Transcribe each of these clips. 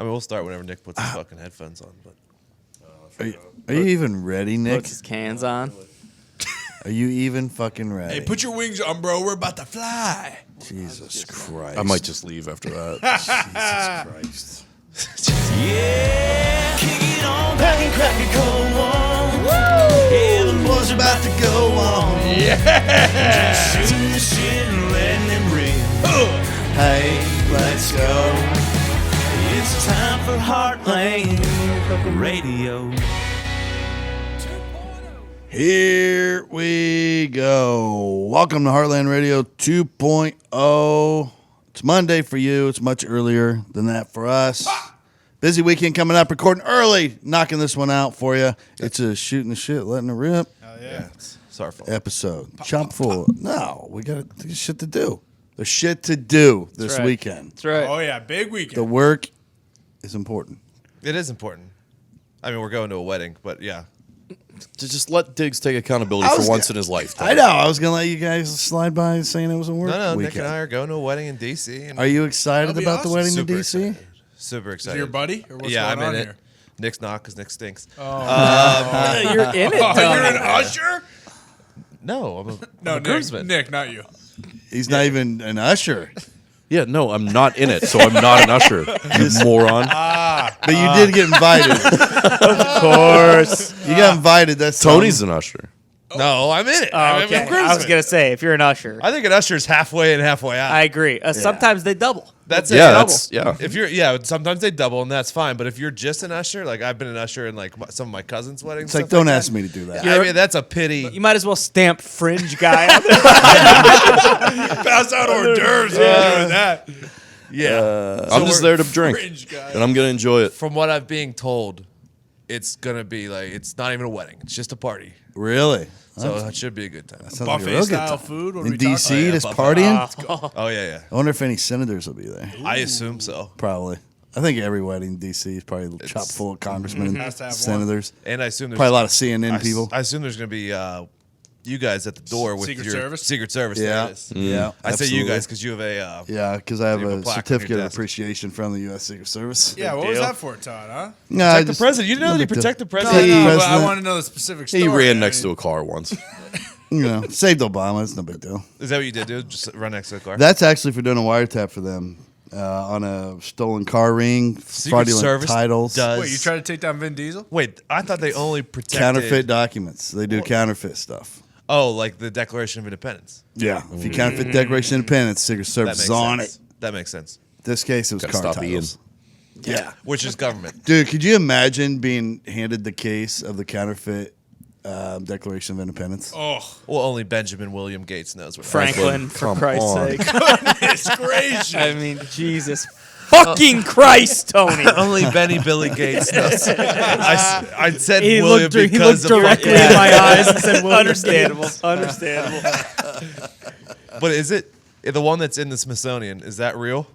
I mean, we'll start whenever Nick puts his fucking headphones on. But Are you even ready, Nick? Puts his cans on. Are you even fucking ready? Hey, put your wings on, bro. We're about to fly. Jesus Christ. I might just leave after that. Jesus Christ. Yeah, kick it on back and crack a cold one. Woo! Yeah, the boys are about to go on. Yeah, just shooting the shit and letting them rip. Hey, let's go. It's time for Heartland Radio. Here we go. Welcome to Heartland Radio 2.0. It's Monday for you. It's much earlier than that for us. Busy weekend coming up. Recording early. Knocking this one out for you. It's a shooting the shit, letting it rip it's our fault. episode. Chop full. No, we got shit to do. There's shit to do this right. weekend. That's right. Oh, yeah, big weekend. The work is important. It is important. I mean, we're going to a wedding, but yeah. To just let Diggs take accountability for once in his life. I know. I was going to let you guys slide by saying it was a work No, weekend. Nick and I are going to a wedding in D.C. And Are you excited That'll be about the awesome. wedding in super D.C.? excited. Super Is excited. it your buddy? Or what's yeah, going I'm on in here? it. Nick's not because Nick stinks. You're in it, Oh, Tony. you're an usher? No, I'm a No, groomsman. Nick, not you. He's not even an usher. Yeah, no, I'm not in it, so I'm not an usher. You moron. But you did get invited. Of course. You got invited. That's Tony's an usher. No, I'm in it. Oh, I'm okay. a groomsman. I was going to say, if you're an usher, I think an usher's halfway in, halfway out. I agree. Sometimes they double. That's it. Yeah, that's If you're, sometimes they double, and that's fine. But if you're just an usher, like I've been an usher in like some of my cousins' weddings. It's like, stuff don't that. ask me to do that. I mean, that's a pity. You might as well stamp fringe guy on there. Pass out hors d'oeuvres. Yeah, doing that. Yeah, I'm just there to drink, Fringe guy. and I'm gonna enjoy it. from what I'm being told, it's gonna be like it's not even a wedding; it's just a party. Really? So it should be a good time. Sounds like a Buffet real good style time. food. What are In we talking D.C., about? just Buffet. partying? Oh yeah. I wonder if any senators will be there. I assume so. Probably. I think every wedding in D.C. is probably chock full of congressmen Has to and have senators. And I assume there's Probably a lot of CNN people. I assume there's gonna be you guys at the door with Secret your Service? Secret Service. Yeah. There it is. Yeah. I say you absolutely. guys because you have a Yeah, because I have you have a a plaque on your certificate of desk. appreciation from the U.S. Secret Service. Yeah, what was deal. that for, Todd, huh? No, protect the president. You didn't know that he protect the No, president. Hey, no, but I President. want to know the specific story. He ran next to a car once. You know, saved Obama. It's no big deal. Is that what you did, dude? Just run next to the car. That's actually for doing a wiretap for them on a stolen car ring, fraudulent Service titles, does- Wait, you tried to take down Vin Diesel? Wait, I thought they only protected counterfeit documents. They do counterfeit stuff. Oh, like the Declaration of Independence. Yeah. If you counterfeit Declaration of Independence, Secret That Service makes is on sense. it. That makes sense. This case, it was Gotta car stop titles. Yeah. Which is government. Dude, could you imagine being handed the case of the counterfeit Declaration of Independence? Oh, Well, only Benjamin William Gates knows what. Franklin, for Come Christ's on. sake. it's gracious. I mean, Jesus fucking Christ, Tony. Only Benny Billy Gates knows. I said He William looked, he because looked of directly fucking- in my eyes and said, understandable. Understandable. But is it the one that's in the Smithsonian? Is that real?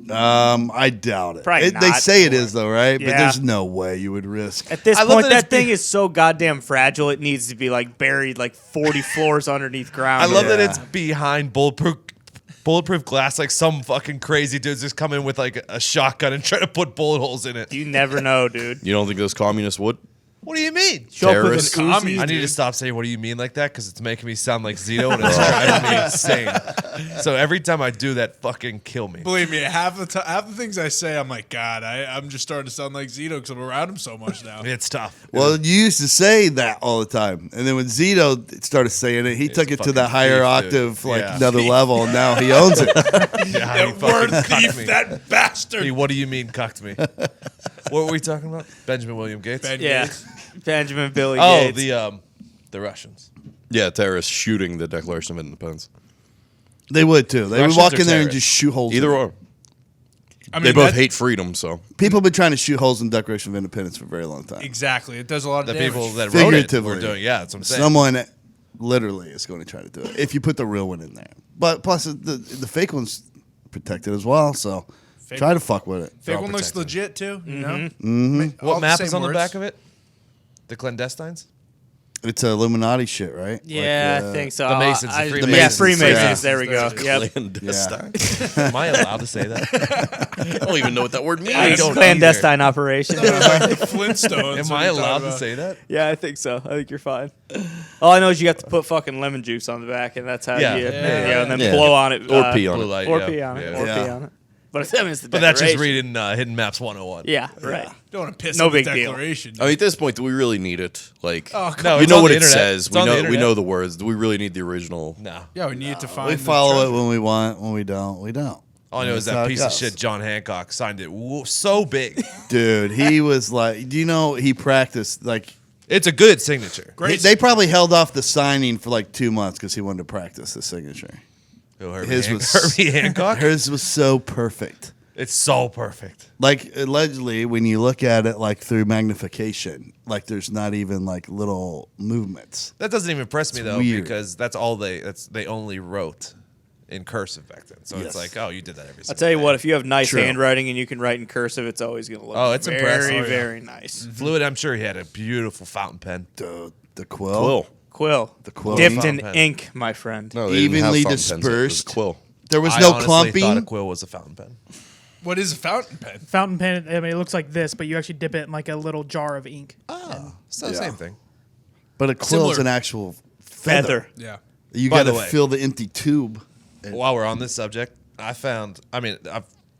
I doubt it. Probably They not. say it is, though, right? But Yeah. there's no way you would risk. At this I love point, that that it's thing be- is so goddamn fragile, it needs to be like buried like 40 floors underneath ground. I love that Yeah. it's behind bulletproof glass. Like some fucking crazy dudes just come in with like a shotgun and try to put bullet holes in it. You never know, dude. You don't think those communists would? What do you mean? Show up with Terrorists. an Uzi. I need to stop saying "What do you mean" like that because it's making me sound like Zito and it's driving me insane. So every time I do that, fucking kill me. Believe me, half the things I say, I'm like, God, I'm just starting to sound like Zito because I'm around him so much now. It's tough. Well, you used to say that all the time. And then when Zito started saying it, he took it to fucking the higher thief, dude. octave, like Yeah. another level, and now he owns it. Yeah, he That fucking word cucked thief, me. that bastard. Hey, what do you mean cucked me? What were we talking about? Benjamin William Gates. Ben Yeah. Gates. Benjamin Billy Oh, Gates. the Russians. Yeah, terrorists shooting the Declaration of Independence. They would, too. They Russians would walk or in there and terrorists? just shoot holes. Either in it. or. I mean, They both that- hate freedom, so. People have been trying to shoot holes in the Declaration of Independence for a very long time. Exactly. It does a lot of The damage. people that wrote it Figuratively. were doing. Yeah, that's what I'm saying. Someone literally is going to try to do it if you put the real one in there. But plus, the fake one's protected as well, so Fake try to fuck with it. Fake all one looks protected. legit, too. You know? What All map same is on the words. back of it? The clandestines? It's Illuminati shit, right? Yeah, Like, I think so. the Masons, the Yeah, Freemasons. Freemasons. Yeah. There we go. Yep. Clandestine. Am I allowed to say that? I don't even know what that word means. I don't Clandestine operation. Like the Flintstones. Am what I you're talking allowed to about. say that? Yeah, I think so. I think you're fine. All I know is you have to put fucking lemon juice on the back, and that's how Yeah. you, Yeah. and then Yeah. blow on it. Or pee on Blue it. light, Or yeah. pee on it. Yeah. Or Yeah. pee on it. But I mean, it's the But that's just decoration. reading Hidden Maps 101. Yeah, right. Don't want to piss No on the big deal. declaration. I mean, at this point, do we really need it? Like, Oh, come No, you it's know on what the it internet. says. It's We on the know we internet. know the words. Do we really need the original? No. Yeah, we need to find. we the follow it treasure. when we want. When we don't, we don't. All I know is That's how that it piece of goes. shit John Hancock signed it so big. Dude, he was like, do you know he practiced like? It's a good signature. Great. They probably held off the signing for like 2 months because he wanted to practice the signature. Oh, Herbie His Hancock. was- Herbie Hancock. Hers was so perfect. It's so perfect. Like allegedly, when you look at it like through magnification, like there's not even like little movements. That doesn't even impress me though, weird. because that's all they only wrote in cursive back then. So Yes. it's like, oh, you did that every. I'll tell you what, if you have nice True. handwriting and you can write in cursive, it's always going to look Oh, it's very, impressive. very nice. Fluid, I'm sure he had a beautiful fountain pen. The quill, Quill. Quill. the quill, Dipped Fountain in pen. ink, my friend. No, they didn't have Evenly fountain pens, it was dispersed. Quill. There was I no honestly clumping. thought a quill was a fountain pen. What is a fountain pen? Fountain pen. I mean, it looks like this, but you actually dip it in like a little jar of ink. Oh, it's the Yeah. same thing. But a quill is Similar. an actual feather. Feather. Yeah. You By got the to way- fill the empty tube. While we're on this subject,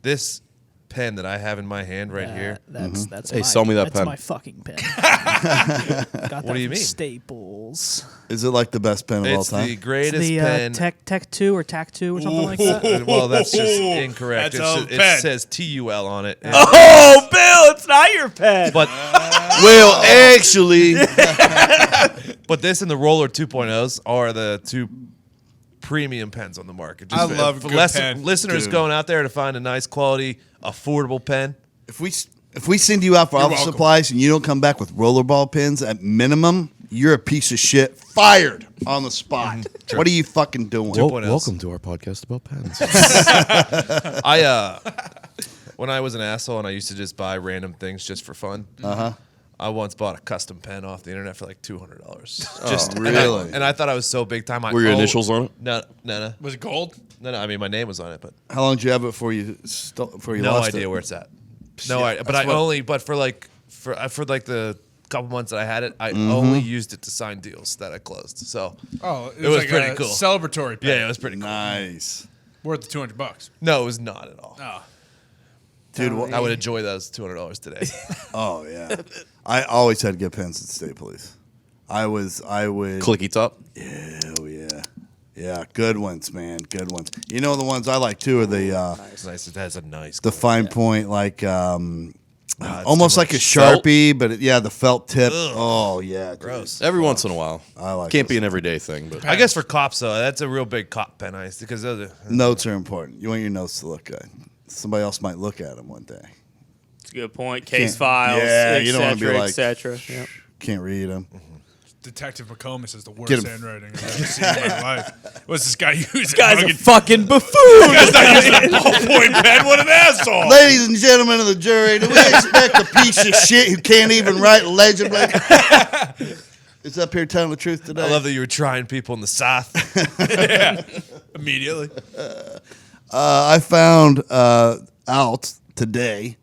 this pen that I have in my hand right here. That's Hey, sell me that that's pen. my fucking pen. Got that do you from mean? Staples. Is it like the best pen of all It's time? the It's greatest the pen. Tech 2 or Tac 2 or something like that. Well, that's just incorrect. That's It a pen. says TUL on it. Oh, Bill, it's not your pen. But Well, actually, but this and the Roller 2.0s are the two premium pens on the market. I love for good pen. listeners Dude. going out there to find a nice quality, affordable pen. if we send you out for office welcome. supplies and you don't come back with rollerball pins at minimum, you're a piece of shit. Fired on the spot. What are you fucking doing? Well- 2.0s. Welcome to our podcast about pens. When I was an asshole and I used to just buy random things just for fun. I once bought a custom pen off the internet for like $200. Just really? And I thought I was so big time. Were your initials on it? No. Was it gold? No. I mean, my name was on it, but How long did you have it before you no lost idea it? where it's at. No idea. But that's what- for like the couple months that I had it, I Mm-hmm. only used it to sign deals that I closed. So Oh, It was like pretty a cool. Celebratory pen. yeah, it was pretty cool. Nice. Worth the $200. No, it was not at all. Oh. Dude, I would enjoy those $200 today. oh yeah. I always had good pens at State Police. I would Clicky top. Oh yeah. Yeah, good ones, man. Good ones. You know the ones I like too are the It's nice. It has a nice. the fine point like it's almost too like a much Sharpie, but the felt tip. Oh yeah, dude. Gross. Every once in a while. I like Can't be those. an everyday thing, but I guess for cops though, that's a real big cop pen. Because those are, Notes are important. You want your notes to look good. Somebody else might look at them one day. It's a good point. Case Can't- files, yeah, you don't wanna be like- et cetera. Yep. Can't read them. Detective McComas is the Get worst him. handwriting I've ever seen in my life. What's this guy using? Guy's a Fucking- fucking buffoon. ballpoint pen. What an asshole! Ladies and gentlemen of the jury, do we expect a piece of shit who can't even write legibly? Is up here telling the truth today? I love that you were trying people in the South. Immediately. I found out today,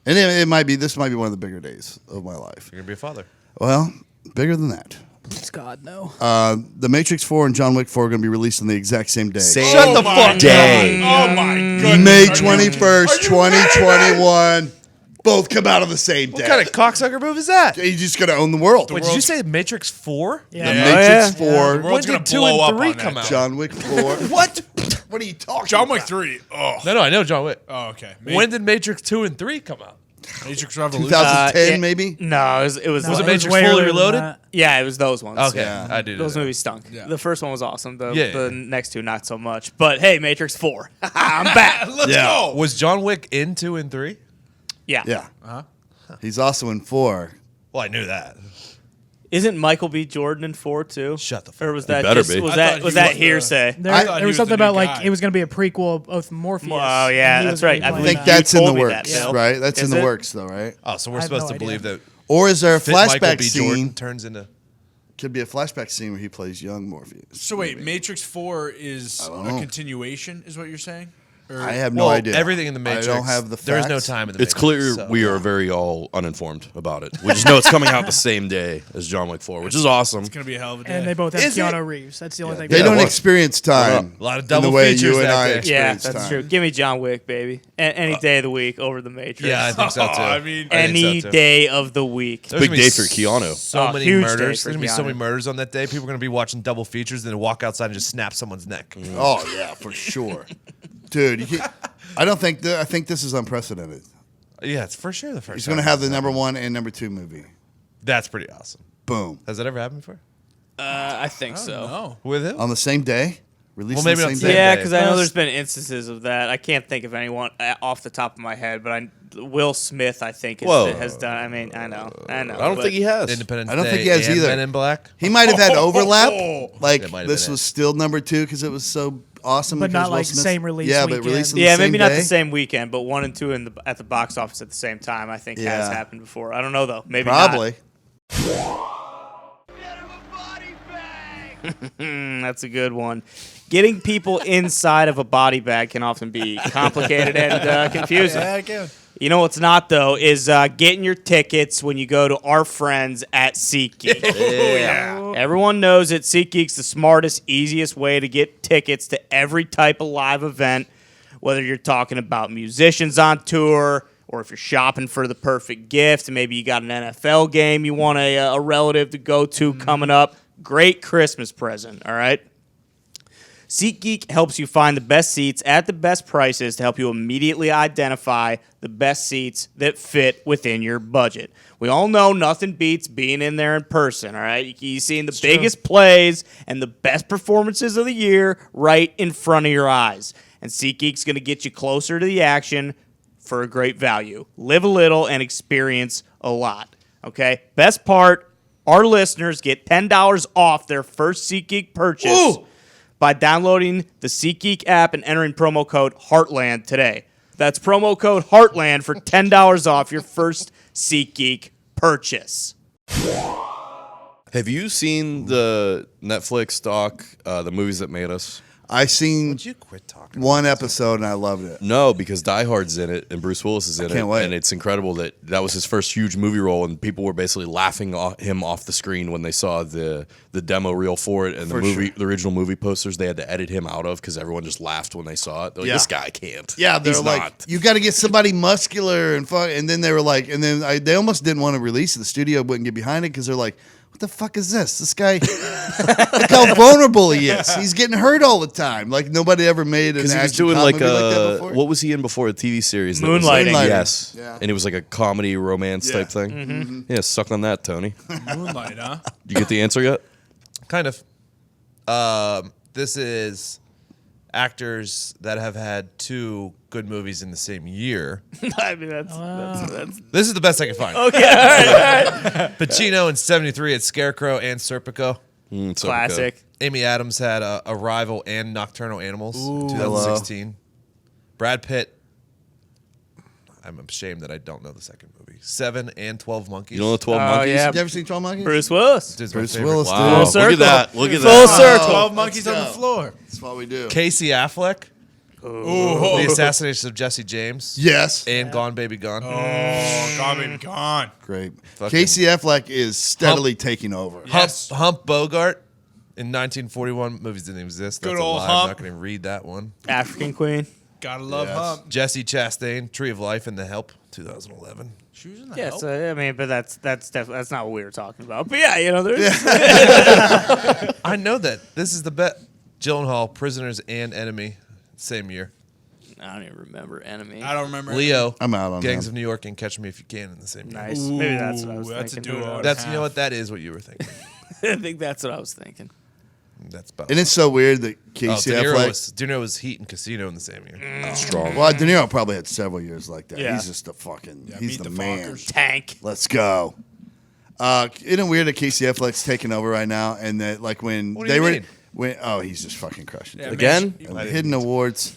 and this might be one of the bigger days of my life. You're gonna be a father. Well, bigger than that. Please God, no. The Matrix 4 and John Wick 4 are going to be released on the exact same day. Shut the fuck day. Oh my goodness. May Are you- 21st, 2021. Both come out on the same day. What kind of cocksucker move is that? You're just going to own the world. Wait, did you say Matrix 4? Yeah. The Yeah. Matrix The 4, world's When gonna did 2 blow up and 3 on that. come out? John Wick 4. What? What are you talking John about? Wick 3. Oh. No, I know John Wick. Oh, okay. When did Matrix 2 and 3 come out? Matrix Revolution? 2010, yeah. maybe? No, it was. No, Was it it Matrix way Fully earlier than Reloaded? that. Yeah, it was those ones. Okay, Yeah. I do. Those that. movies stunk. Yeah. The first one was awesome. The Yeah. next two, not so much. But hey, Matrix 4. I'm back. Let's Yeah. go. Was John Wick in 2 and 3? Yeah. Yeah. He's also in 4. Well, I knew that. Isn't Michael B. Jordan in 4 too? Shut the fuck Or was up. that better just, be. was I that thought was he that was the- hearsay? There, I thought there he was was something the new about like guy. it was going to be a prequel of Morpheus. Oh yeah, He that's was right. gonna I be I believe think playing that's in the told me that, works, Bill. right? That's in Is the it? works, though, right? Oh, so we're I have supposed no to idea. believe that Or is there a fit Michael flashback B. scene? Jordan turns into could be a flashback scene where he plays young Morpheus. So wait, Matrix 4 is don't a know. continuation, is what you're saying? Or I have no idea. Everything in the Matrix. I don't have the facts. There's no time in the It's Matrix. clear so- we are very all uninformed about it. We just know it's coming out the same day as John Wick 4, which is awesome. it's gonna be a hell of a day. And they both have Is it? Keanu Reeves. That's the only thing. They Yeah, don't what? experience time. A lot of in double the way features you and that I day. Yeah, experience that's time. true. Give me John Wick, baby. Any day of the week over the Matrix. Yeah, I think so too. I mean, I think Any so, too. day of the week. There's Big gonna be day for Keanu. So Oh, many huge day murders. for There's gonna be so Keanu. many murders on that day. People are gonna be watching double features, then walk outside and just snap someone's neck. Oh yeah, for sure, dude. I think this is unprecedented. Yeah, it's for sure the first. He's going to time have the it's number happened. 1 and number 2 movie. That's pretty awesome. Boom. Has that ever happened before? I think so. no. With him? On the same day. Released Well, maybe on not the same same Yeah, day. because I know Plus- there's been instances of that. I can't think of anyone off the top of my head, but Will Smith, I think, Whoa. has done. I mean, I know. I don't think he has. Independence I don't Day think he has and either. Men in Black. He might have had overlap. Like That might have this been was it. still number 2 because it was so awesome. But because not Will like Smith- same release Yeah, but weekend. released on the Yeah, same maybe not day. the same weekend, but 1 and 2 at the box office at the same time. I think has Yeah. happened before. I don't know though. Maybe Probably. That's a good one. Getting people inside of a body bag can often be complicated and confusing. Yeah, I can. You know what's not, though, is getting your tickets when you go to our friends at SeatGeek. Yeah. Everyone knows that SeatGeek's the smartest, easiest way to get tickets to every type of live event, whether you're talking about musicians on tour or if you're shopping for the perfect gift. Maybe you got an NFL game you want a relative to go to coming up. Great Christmas present, all right? SeatGeek helps you find the best seats at the best prices to help you immediately identify the best seats that fit within your budget. We all know nothing beats being in there in person, all right? You've seen the biggest plays and the best performances of the year right in front of your eyes. And SeatGeek's going to get you closer to the action for a great value. Live a little and experience a lot, okay? Best part, our listeners get $10 off their first SeatGeek purchase by downloading the SeatGeek app and entering promo code Heartland today. That's promo code Heartland for $10 off your first SeatGeek purchase. Have you seen the Netflix doc, The Movies That Made Us? I seen Would you quit talking? one episode and I loved it. No, because Die Hard's in it and Bruce Willis is in it. can't wait. And it's incredible that was his first huge movie role, and people were basically laughing him off the screen when they saw the demo reel for it and For the original movie posters they had to edit him out of because everyone just laughed when they saw it. They're like, Yeah. this guy can't. Yeah, they're He's like, not. you got to get somebody muscular and fun. And then they were like, they almost didn't want to release it. The studio wouldn't get behind it because they're like, what the fuck is this? This guy, look how vulnerable he is. He's getting hurt all the time. Like nobody ever made an Because he was action doing comedy like like that before. what was he in before a TV series? that was Moonlighting. Like, yes. Yeah. And it was like a comedy romance type thing. Mm-hmm. Yeah, suck on that, Tony. Moonlight, huh? You get the answer yet? Kind of. This is actors that have had 2 good movies in the same year. I mean, that's This is the best I can find. okay. All right. Pacino in '73 at Scarecrow and Serpico. So Classic. Amy Adams had Arrival and Nocturnal Animals, 2016. Brad Pitt. I'm ashamed that I don't know the second movie. 7 and 12 Monkeys. You know the 12 Oh, Monkeys? yeah. You ever seen 12 Monkeys? Bruce Willis. This is my Bruce favorite. Willis, Wow. dude. Full Look circle. at that. Look at Full that. circle. 12 monkeys on the go. floor. That's what we do. Casey Affleck. The assassination of Jesse James. Yes. And Gone Baby Gone. Oh, God, baby, gone. Great. Fucking- Casey Affleck is steadily taking over. Yes. Hump Bogart in 1941. Movies didn't exist. Good That's a old lie. I'm Hump. not going to read that one. African Queen. Gotta love Yes. Hump. Jesse Chastain, Tree of Life, and The Help, 2011. She was in the Yeah, Help. so, I mean, but that's definitely that's not what we were talking about. But yeah, you know, there's I know that. This is the bet. Gyllenhaal, Prisoners and Enemy, same year. I don't even remember Enemy. I don't remember. Leo, I'm out on Gangs that. of New York, and Catch Me If You Can in the same year. Nice. Maybe that's what I was Ooh, that's a thinking. duo. That's you know what that is what you were thinking. I think that's what I was thinking. That's about. And it's so weird that Casey De Affleck. Niro was Heat and Casino in the same year. Strong. Well, De Niro probably had several years like that. Yeah. He's just a fucking. Yeah, he's Meet the the man. Fockers. Tank. Let's go. Isn't it weird that Casey Affleck's taking over right now, and that like when What do they you were mean? when he's just fucking crushing it. Yeah, Again? man, Hidden awards.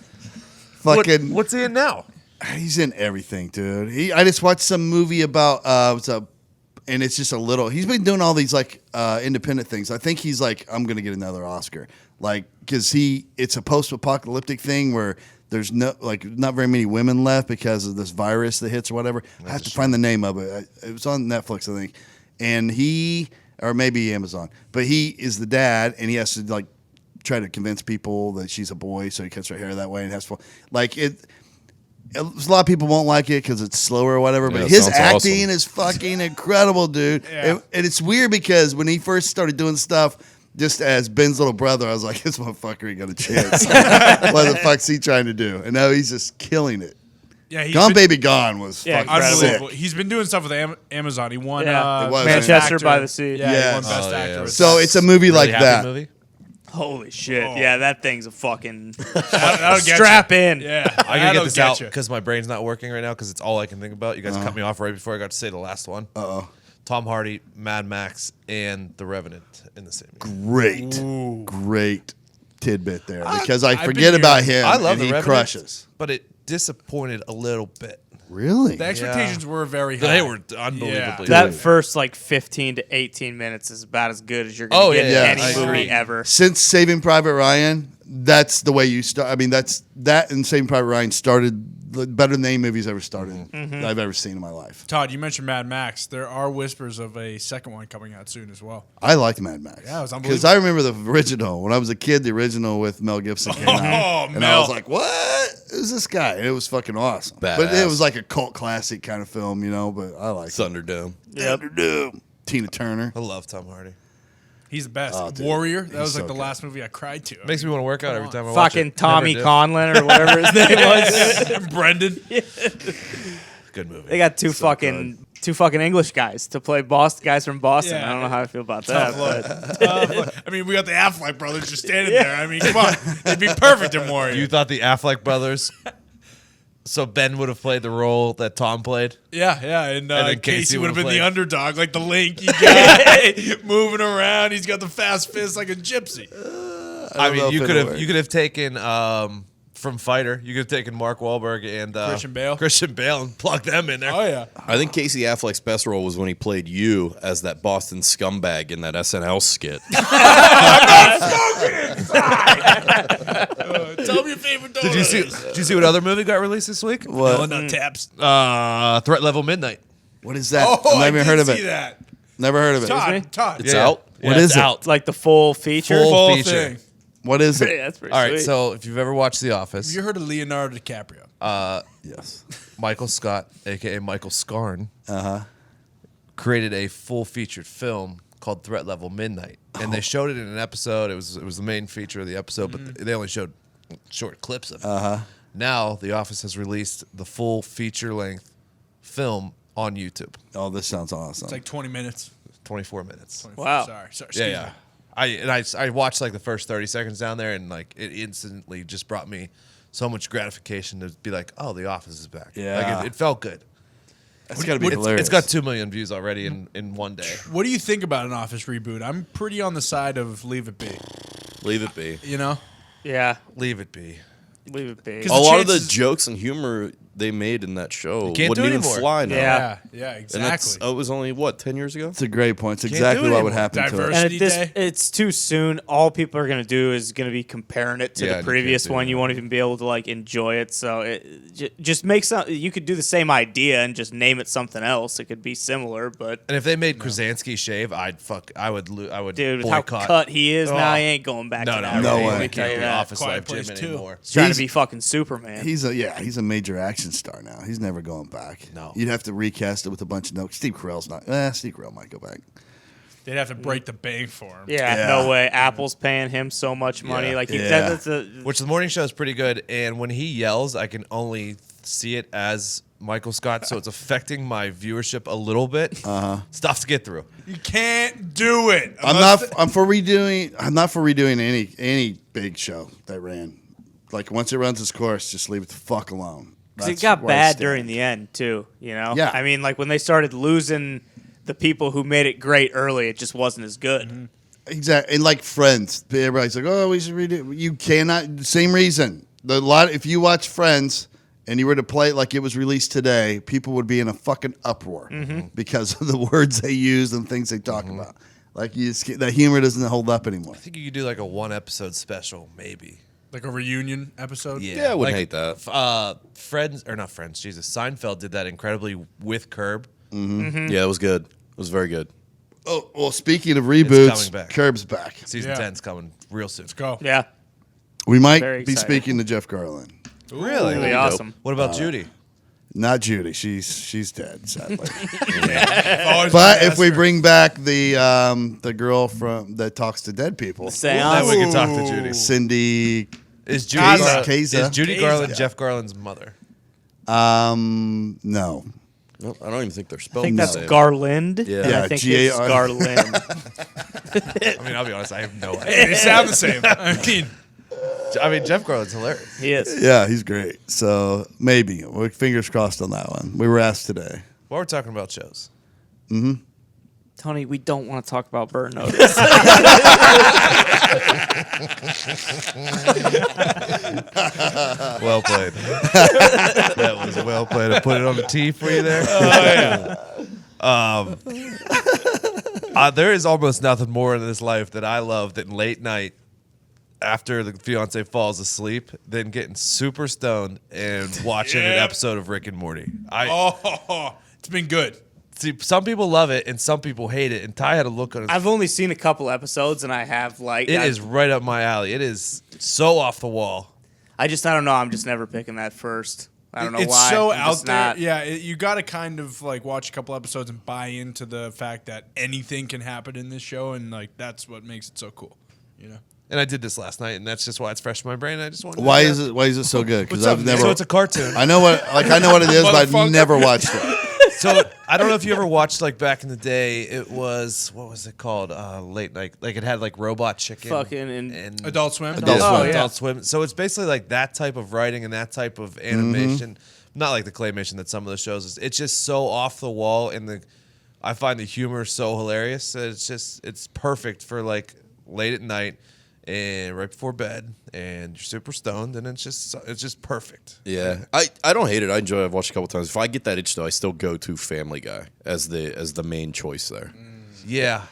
Fucking, What's he in now? he's in everything, dude. I just watched some movie about it's a and it's just a little. He's been doing all these like independent things. I think he's like, I'm gonna get another Oscar, like because it's a post-apocalyptic thing where there's not very many women left because of this virus that hits or whatever. I have to find the name of it. It was on Netflix, I think, and or maybe Amazon, but he is the dad, and he has to like try to convince people that she's a boy, so he cuts her hair that way and has fun. Like it. A lot of people won't like it because it's slower or whatever, but his acting is fucking incredible, dude. Yeah. And it's weird because when he first started doing stuff, just as Ben's little brother, I was like, this motherfucker ain't got a chance. What the fuck's he trying to do? And now he's just killing it. Yeah, Gone Baby Gone was fucking unbelievable. sick. He's been doing stuff with Amazon. He won It was, Manchester Actor. by the Sea. Yeah, Yes. he won Best Oh, Actor. yeah. with So it's a movie Really like happy that. movie? Holy shit. Oh. Yeah, that thing's a fucking that'll get strap you. in. Yeah, I gotta that'll get this out you. because my brain's not working right now because it's all I can think about. You guys cut me off right before I got to say the last one. Tom Hardy, Mad Max, and The Revenant in the same year. Great tidbit there because I've I been forget about hearing- him. I love and The he Revenant, crushes. but it disappointed a little bit. Really? The expectations were very high. They were unbelievably That good. first like 15 to 18 minutes is about as good as you're going to get yeah, in I any movie agree. ever. Since Saving Private Ryan, that's the way you start. I mean, that and Saving Private Ryan started better than any movies ever started that I've ever seen in my life. Todd, you mentioned Mad Max. There are whispers of a second one coming out soon as well. I liked Mad Max. Yeah, it was because I remember the original when I was a kid. The original with Mel Gibson came out, and I Mel. was like, "What? Who's this guy?" And it was fucking awesome. But it Badass. was like a cult classic kind of film, you know. But I like Thunderdome. Thunderdome. Tina Turner. I love Tom Hardy. He's the best. Oh, dude. That was He's like so the good. last movie I cried to. Makes me want to work out every time I watch it. Fucking Tommy Never do. Conlon or whatever his name was. Brendan. Good movie. They got two fucking English guys to play guys from Boston. Yeah. I don't know how I feel about Tough that. luck. But I mean, we got the Affleck brothers just standing there. I mean, come on. They'd be perfect in Warrior. You thought the Affleck brothers? So Ben would have played the role that Tom played. Yeah. And then Casey would have been played. the underdog, like the lanky guy moving around. He's got the fast fist like a gypsy. I know mean, if you it'll work. could have taken from Fighter. You could have taken Mark Wahlberg and Christian Bale. and plugged them in there. Oh, yeah. I think Casey Affleck's best role was when he played you as that Boston scumbag in that SNL skit. Tell me your favorite donut. Did you see what other movie got released this week? What? Donut taps. Threat Level Midnight. What is that? Oh, I've never heard of see it. that. Never heard of it. Todd. It's out. What is it's it? out. it's like the full feature. Full Full feature. thing. What is Yeah, it? that's pretty All right, sweet. so if you've ever watched The Have Office, you heard of Leonardo DiCaprio? Yes. Michael Scott, aka Michael Scarn, created a full featured film called Threat Level Midnight, and they showed it in an episode. It was the main feature of the episode, but they only showed short clips of it. Now The Office has released the full feature length film on YouTube, Oh, this sounds awesome. It's like 20 minutes. 24 minutes. Wow. Sorry. Excuse Yeah. me. I watched like the first 30 seconds down there, and like it instantly just brought me so much gratification to be like, oh, The Office is back. Yeah. Like it felt good. That's got to be It's hilarious. got 2 million views already in one day. What do you think about an Office reboot? I'm pretty on the side of leave it be. Leave it be. You know? Yeah, Leave it be. leave it be. 'Cause A the lot of the chances- jokes and humor they made in that show can't do wouldn't it even anymore. fly now. Yeah. Yeah, And that's exactly. it was only what 10 years ago. It's a great point. It's Can't exactly do it what would anymore. happen to it. Diversity. And at this, Day. it's too soon. All people are going to do is going to be comparing it to Yeah, the you previous can't do one. that. You won't even be able to like enjoy it. So just make some. You could do the same idea and just name it something else. It could be similar, but And if they made Krasinski shave, I would dude, with how boycott. cut he is now, Oh. he ain't going back No, to no, that. no role, way. let me We tell can't you be that. Office Quiet Life Place Jim 2. anymore. He's trying He's- to be fucking Superman. He's a major action star now. He's never going back. No. You'd have to recast it with a bunch of notes. Steve Carell's not. Steve Carell might go back. They'd have to break the bank for him. yeah, Yeah. no way. Apple's paying him so much money. Yeah. Like he, Yeah. that's a, Which the morning show is pretty good, and when he yells, I can only see it as Michael Scott, so it's affecting my viewership a little bit. It's tough to get through. You can't do it. I'm not for redoing any big show that ran. Like once it runs its course, just leave it the fuck alone. Because it That's got where I bad stand. during the end too. You know. Yeah. I mean, like when they started losing the people who made it great early, it just wasn't as good. Exactly, and like Friends, everybody's like, "Oh, we should redo it." You cannot. Same reason. If you watch Friends, and you were to play it like it was released today, people would be in a fucking uproar because of the words they use and things they talk about. Like that humor doesn't hold up anymore. I think you could do like a 1-episode special, maybe. Like a reunion episode? Yeah, I wouldn't hate that. Seinfeld did that incredibly with Curb. Yeah, it was good. It was very good. Oh, well, speaking of coming reboots, back. Curb's back. Season 10's coming real soon. Let's go. Yeah. We might Very be excited. speaking to Jeff Garland. Really? Really awesome. What about Judy? Not Judy. She's dead, sadly. Always But wanna if we ask her. bring back the girl that talks to dead people, Then we can talk to Judy. Cindy Is Judy, Keza. is Judy Garland Jeff Garland's mother? No. Nope, I don't even think they're I spelled think the that's same. Garland. Yeah. And Yeah, I think G-A-R. it's Garland. I mean, I'll be honest, I have no idea. They sound the same. I mean, Jeff Garland's hilarious. He is. Yeah, he's great. So maybe. We're fingers crossed on that one. We were asked today. While we're talking about shows, Tony, we don't want to talk about Burn Notice. well played. That was well played. I put it on the tee for you there. There is almost nothing more in this life that I love than late night after the fiance falls asleep than getting super stoned and watching an episode of Rick and Morty. It's been good. See, some people love it and some people hate it. And Ty had a look on his I've only seen a couple episodes, and I have It is right up my alley. It is so off the wall. I don't know. I'm just never picking that first. I don't know It's why. so I'm out just there. not. Yeah, you got to kind of like watch a couple episodes and buy into the fact that anything can happen in this show, and like that's what makes it so cool. You know. And I did this last night, and that's just why it's fresh in my brain. I just wanted. Why is it so good? Because What's up, I've Nick? never. So it's a cartoon. I know what it is, but I've Motherfucker. never watched it. So I don't know if you ever watched like back in the day. It was what was it called? Late night. Like it had like Robot Chicken. Fucking and Adult Swim. Adult Oh, Swim. yeah. Adult Swim. So it's basically like that type of writing and that type of animation. Not like the claymation that some of the shows is. It's just so off the wall, and I find the humor so hilarious. That it's perfect for like late at night and right before bed, and you're super stoned, and it's just perfect. Yeah, I don't hate it. I enjoy it. I've watched a couple times. If I get that itch though, I still go to Family Guy as the main choice there. Yeah,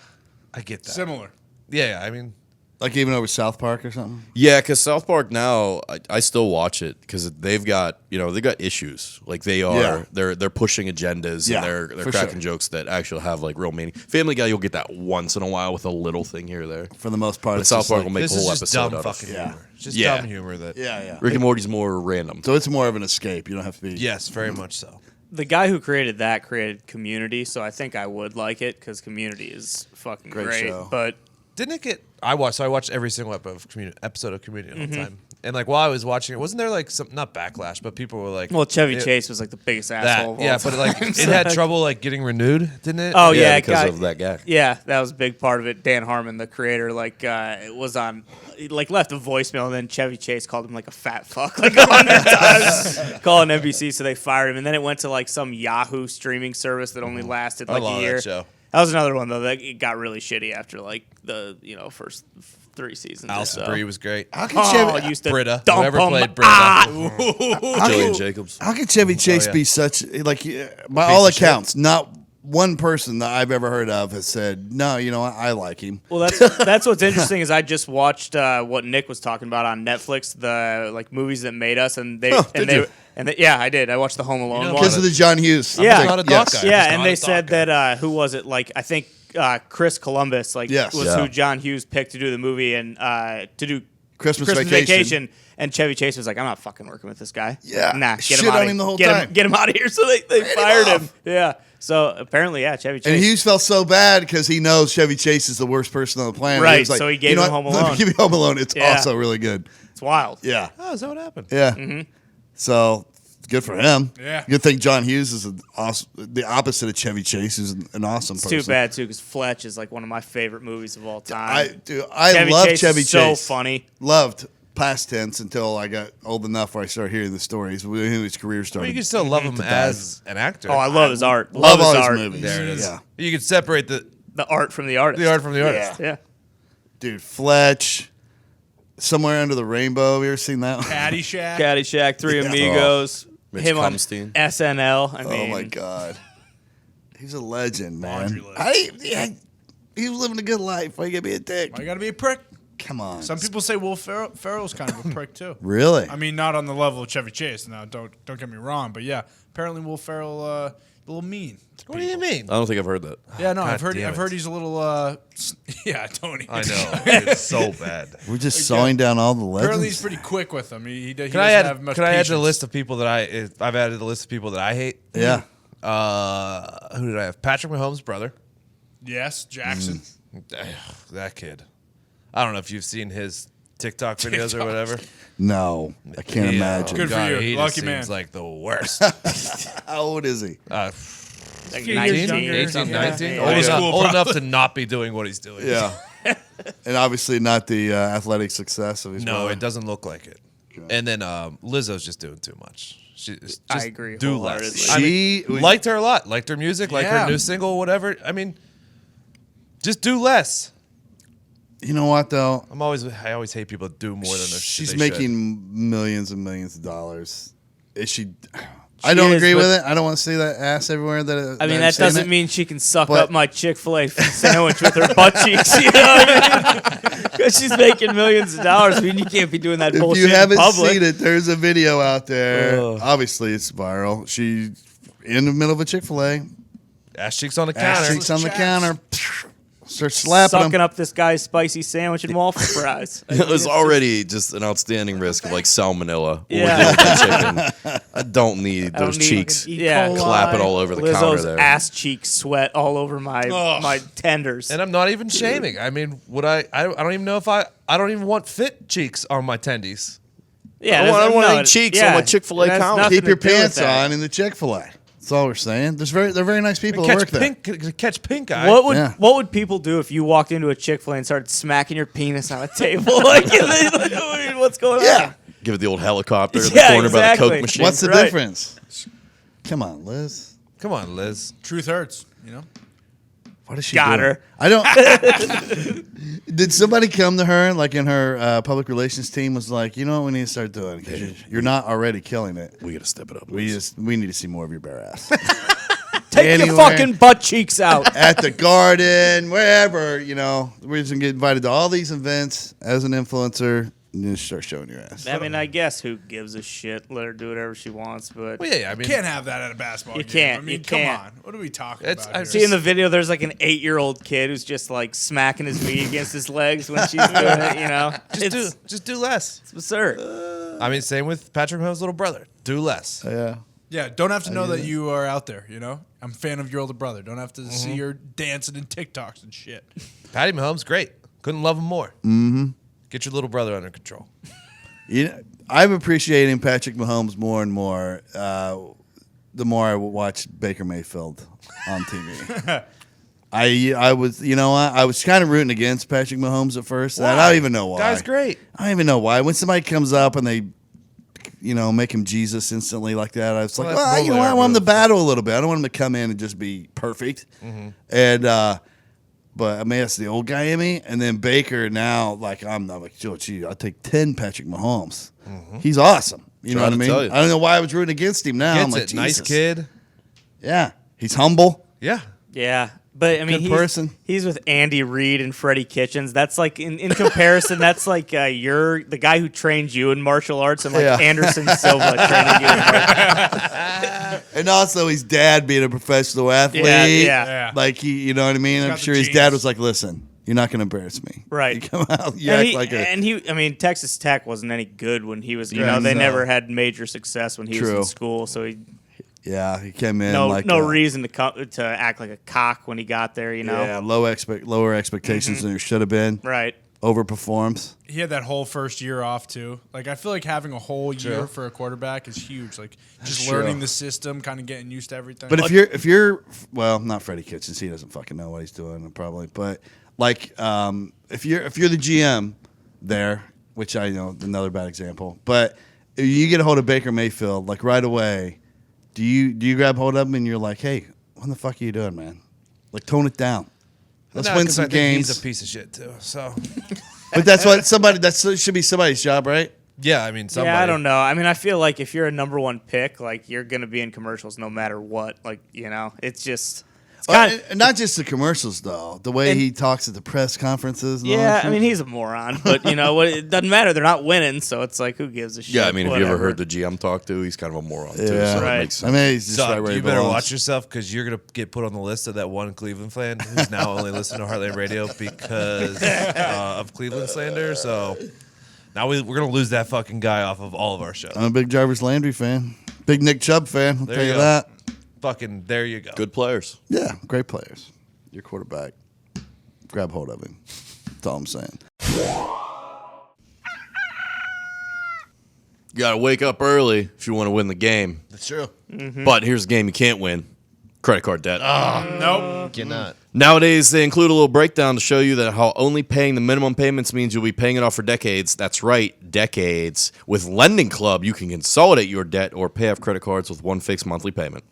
I get that. Similar. Yeah, I mean, Like even over South Park or something. Yeah, because South Park now, I still watch it because they've got issues. Like Yeah. they're pushing agendas Yeah, and they're for cracking sure. jokes that actually have like real meaning. Family Guy, you'll get that once in a while with a little thing here or there. For the most part, But it's South just Park like- will make this a is whole just episode dumb out of. fucking Yeah. humor. It's just Yeah. dumb humor that. yeah. Rick and Morty's more random. So it's more of an escape. You don't have to be. Yes, very much so. the guy who created that created Community, so I think I would like it because Community is fucking Great great. show. But Didn't it get? I watched every single episode of Community all the time. And like while I was watching it, wasn't there like some not backlash, but people were like, well, Chevy it- Chase was like the biggest that asshole. Of all yeah, but like time. it had trouble like getting renewed, didn't it? Oh yeah, it because got- of that guy. Yeah, that was a big part of it. Dan Harmon, the creator, it was on, left a voicemail, and then Chevy Chase called him like a fat fuck like 100 times, calling NBC, so they fired him. And then it went to like some Yahoo streaming service that only lasted I like love a year. that show. That was another one though that it got really shitty after like the first 3 seasons. or Alison so. Brie was great. How can Oh, Chevy, used to Britta, dump whoever him. played Britta. Ah! Jillian Jacobs. how can Chevy Chase yeah. be such like by all of shit. accounts, not one person that I've ever heard of has said no. You know, I like him. Well, that's what's interesting is I just watched what Nick was talking about on Netflix, the like movies that made us, and they Oh, and did they you? and they, yeah, I did. I watched the Home Alone know, one. Because of the John Hughes. Yeah. thing. Not a doc Yes. guy. Yeah, Just and not they a said doc guy. that who was it? Like I think Chris Columbus Yes. was Yeah. who John Hughes picked to do the movie and to do Christmas Vacation. And Chevy Chase was like, I'm not fucking working with this guy. Yeah. Nah, get Shit him out on of him the whole get time. Get him out of here. So they fired him. Yeah. So apparently, yeah, Chevy Chase. And Hughes felt so bad because he knows Chevy Chase is the worst person on the planet. Right, was like, so he gave you know him what? Home Let me Alone. give you Home Alone. It's Yeah. also really good. It's wild. Yeah. Oh, is that what happened? Yeah. So good for him. Yeah. Good thing John Hughes is the opposite of Chevy Chase, who's an awesome It's person. too bad too because Fletch is like one of my favorite movies of all time. I Chevy love Chase Chevy is so Chase. funny. Loved past tense until I got old enough where I started hearing the stories when his career Well, started. you can still love him as an actor. Oh, I love his art. love all his his art. movies. There it is. Yeah. You can separate the art from the artist. art from the artist. Yeah. Dude, Fletch, Somewhere Under the Rainbow. Have you ever seen that one? Caddyshack. Caddyshack, Three Yeah. Amigos. Mitch him on Cumstein. SNL. I mean, Oh my God, he's a legend, man. Laundry list. He was living a good life. Why you gotta be a dick? Why you gotta be a prick? Come on. Some people say Will Ferrell's kind of a prick too. Really? I mean, not on the level of Chevy Chase. Now, don't get me wrong, but yeah, apparently Will Ferrell a little mean. What do you mean? I don't think I've heard that. Yeah, no, I've God damn heard it. he's a little. Yeah, Tony. I know. It's so bad. We're just sawing down all the legends. Apparently, he's pretty quick with them. He doesn't Can I have much add to the patience. list of people that I've added to the list of people that I hate? Yeah. Who did I have? Patrick Mahomes' brother. Yes, Jackson. That kid. I don't know if you've seen his TikTok videos or whatever. No, I can't imagine. Good for God, you. He Lucky just man. seems like the worst. How old is he? like few years 19, younger. 18, 18, 19. Yeah. Old, High enough, school, old enough to not be doing what he's doing. Yeah. And obviously not the athletic success of his No, brother. it doesn't look like it. And then Lizzo's just doing too much. Just I agree Do wholeheartedly. less. I mean, liked her a lot. Liked her music. Liked Yeah. her new single. Whatever. I mean, just do less. You know what though? I always hate people that do more than She's they making millions and millions of dollars. Is she? I don't is, agree but- with it. I don't want to see that ass everywhere. I mean, that doesn't mean she can suck But- up my Chick-fil-A sandwich with her butt cheeks. You know what I mean? Because she's making millions of dollars. I mean, you can't be doing that If bullshit you haven't in public. seen it, there's a video out there. Ugh. Obviously, it's viral. She's in the middle of a Chick-fil-A. Ass cheeks on the Ass counter. cheeks on the Chaps. counter. Starts slapping Sucking him. up this guy's spicy sandwich and waffle fries. I mean, There's it's already just an outstanding risk of like salmonella. Yeah. With the chicken. I don't need don't those need cheeks. E. Yeah. coli. Clap it all over the counter Lizzo's there. ass cheeks sweat all over my tenders. And I'm not even shaming. I mean, would I don't even know if I don't even want fit cheeks on my tendies. Yeah, I don't there's want no- any cheeks on my Chick-fil-A it has counter. nothing Keep your to do with pants that. on in the Chick-fil-A. That's all we're saying. They're very nice people that work there. Catch pink eye. Yeah. What would people do if you walked into a Chick-fil-A and started smacking your penis on a table? like, what's going Yeah. on? Give it the old helicopter in the Yeah, corner by the exactly. Coke machine. What's the Right. difference? Come on, Liz. Come on, Liz. Truth hurts. You know. What is she Got doing? her. I don't. Did somebody come to her, like in her public relations team, was like, you know what we need to start doing? 'Cause you're not already killing it. We got to step it up. We need to see more of your bare ass. Take your Anywhere. fucking butt cheeks out. At the garden, wherever, we're just gonna get invited to all these events as an influencer. And just start showing your ass. I mean, I guess who gives a shit? Let her do whatever she wants. But Well, yeah, I mean, Can't have that at a basketball You game. can't, I mean, you come can't. on. What are we talking It's- about? I've here? see in the video, there's like an 8-year-old kid who's just like smacking his knee against his legs when she's doing it. You know, just do less. it's absurd. I mean, same with Patrick Mahomes' little brother. Do less. Yeah. Yeah, don't have to know that you are out there. I'm a fan of your older brother. Don't have to see your dancing and TikToks and shit. Patty Mahomes, great. Couldn't love him more. Mm-hmm. Get your little brother under control. I'm appreciating Patrick Mahomes more and more the more I watch Baker Mayfield on TV. I was, I was kind of rooting against Patrick Mahomes at first. And I don't even know why. Guy's great. I don't even know why. When somebody comes up and they, make him Jesus instantly like that, I was like, that's well, normally I our want him to move. battle a little bit. I don't want him to come in and just be perfect. And, but I mean, that's the old guy in me. And then Baker now, I'm like, gee, I'll take 10 Patrick Mahomes. He's awesome. You know Trying what I to mean? tell you. I don't know why I was rooting against him now. I'm Gets like, it. Nice Jesus. kid. Yeah. He's humble. Yeah. Yeah. But I mean, Good person. He's with Andy Reid and Freddie Kitchens. That's like in comparison. That's like you're the guy who trained you in martial arts, and like Yeah. Anderson Silva training you in martial And also his dad being a professional athlete. Yeah. Yeah. Like, he, you know what I mean? I'm got the sure his genes. dad was like, listen, you're not going to embarrass me. Right. You come out, you And act he, like a... and he, I mean, Texas Tech wasn't any good when he was. You Yeah, know, they no. never had major success when he was True. in school. So he Yeah, he came in no like... reason to act like a cock when he got there. You know, Yeah, lower expectations than there should have been. right? Overperforms. He had that whole first year off too. Like I feel like having a whole year for a quarterback is huge. Like just True. learning the system, kind of getting used to everything. But if you're well, not Freddie Kitchens, he doesn't fucking know what he's doing probably. But like, if you're the GM there, which I know another bad example, but if you get a hold of Baker Mayfield like right away, do you grab hold of him and you're like, hey, what the fuck are you doing, man? Like tone it down. Let's No, win 'cause some I think games. He's a piece of shit too. So But that's what that should be somebody's job, right? Yeah, I mean, somebody. Yeah, I don't know. I mean, I feel like if you're a number one pick, like you're gonna be in commercials no matter what. Like it's just. And not just the commercials though. The way he talks at the press conferences. And all that Yeah, shit. I mean he's a moron, but it doesn't matter. They're not winning, so it's like who gives a shit? Yeah, I mean, have you ever Whatever. heard the GM talk to? He's kind of a moron too. Yeah. So Right. it makes I sense. mean, he's just So right where you he better belongs. watch yourself because you're gonna get put on the list of that one Cleveland fan who's now only listening to Heartland Radio because of Cleveland slander. So now we're gonna lose that fucking guy off of all of our shows. I'm a big Jarvis Landry fan. Big Nick Chubb fan. I'll There tell you you go. that. Fucking there you go. Good players. Yeah, great players. Your quarterback. Grab hold of him. That's all I'm saying. You got to wake up early if you want to win the game. That's true. But here's the game you can't win. Credit card debt. Nope. Cannot. Nowadays, they include a little breakdown to show you that how only paying the minimum payments means you'll be paying it off for decades. That's right, decades. With Lending Club, you can consolidate your debt or pay off credit cards with one fixed monthly payment.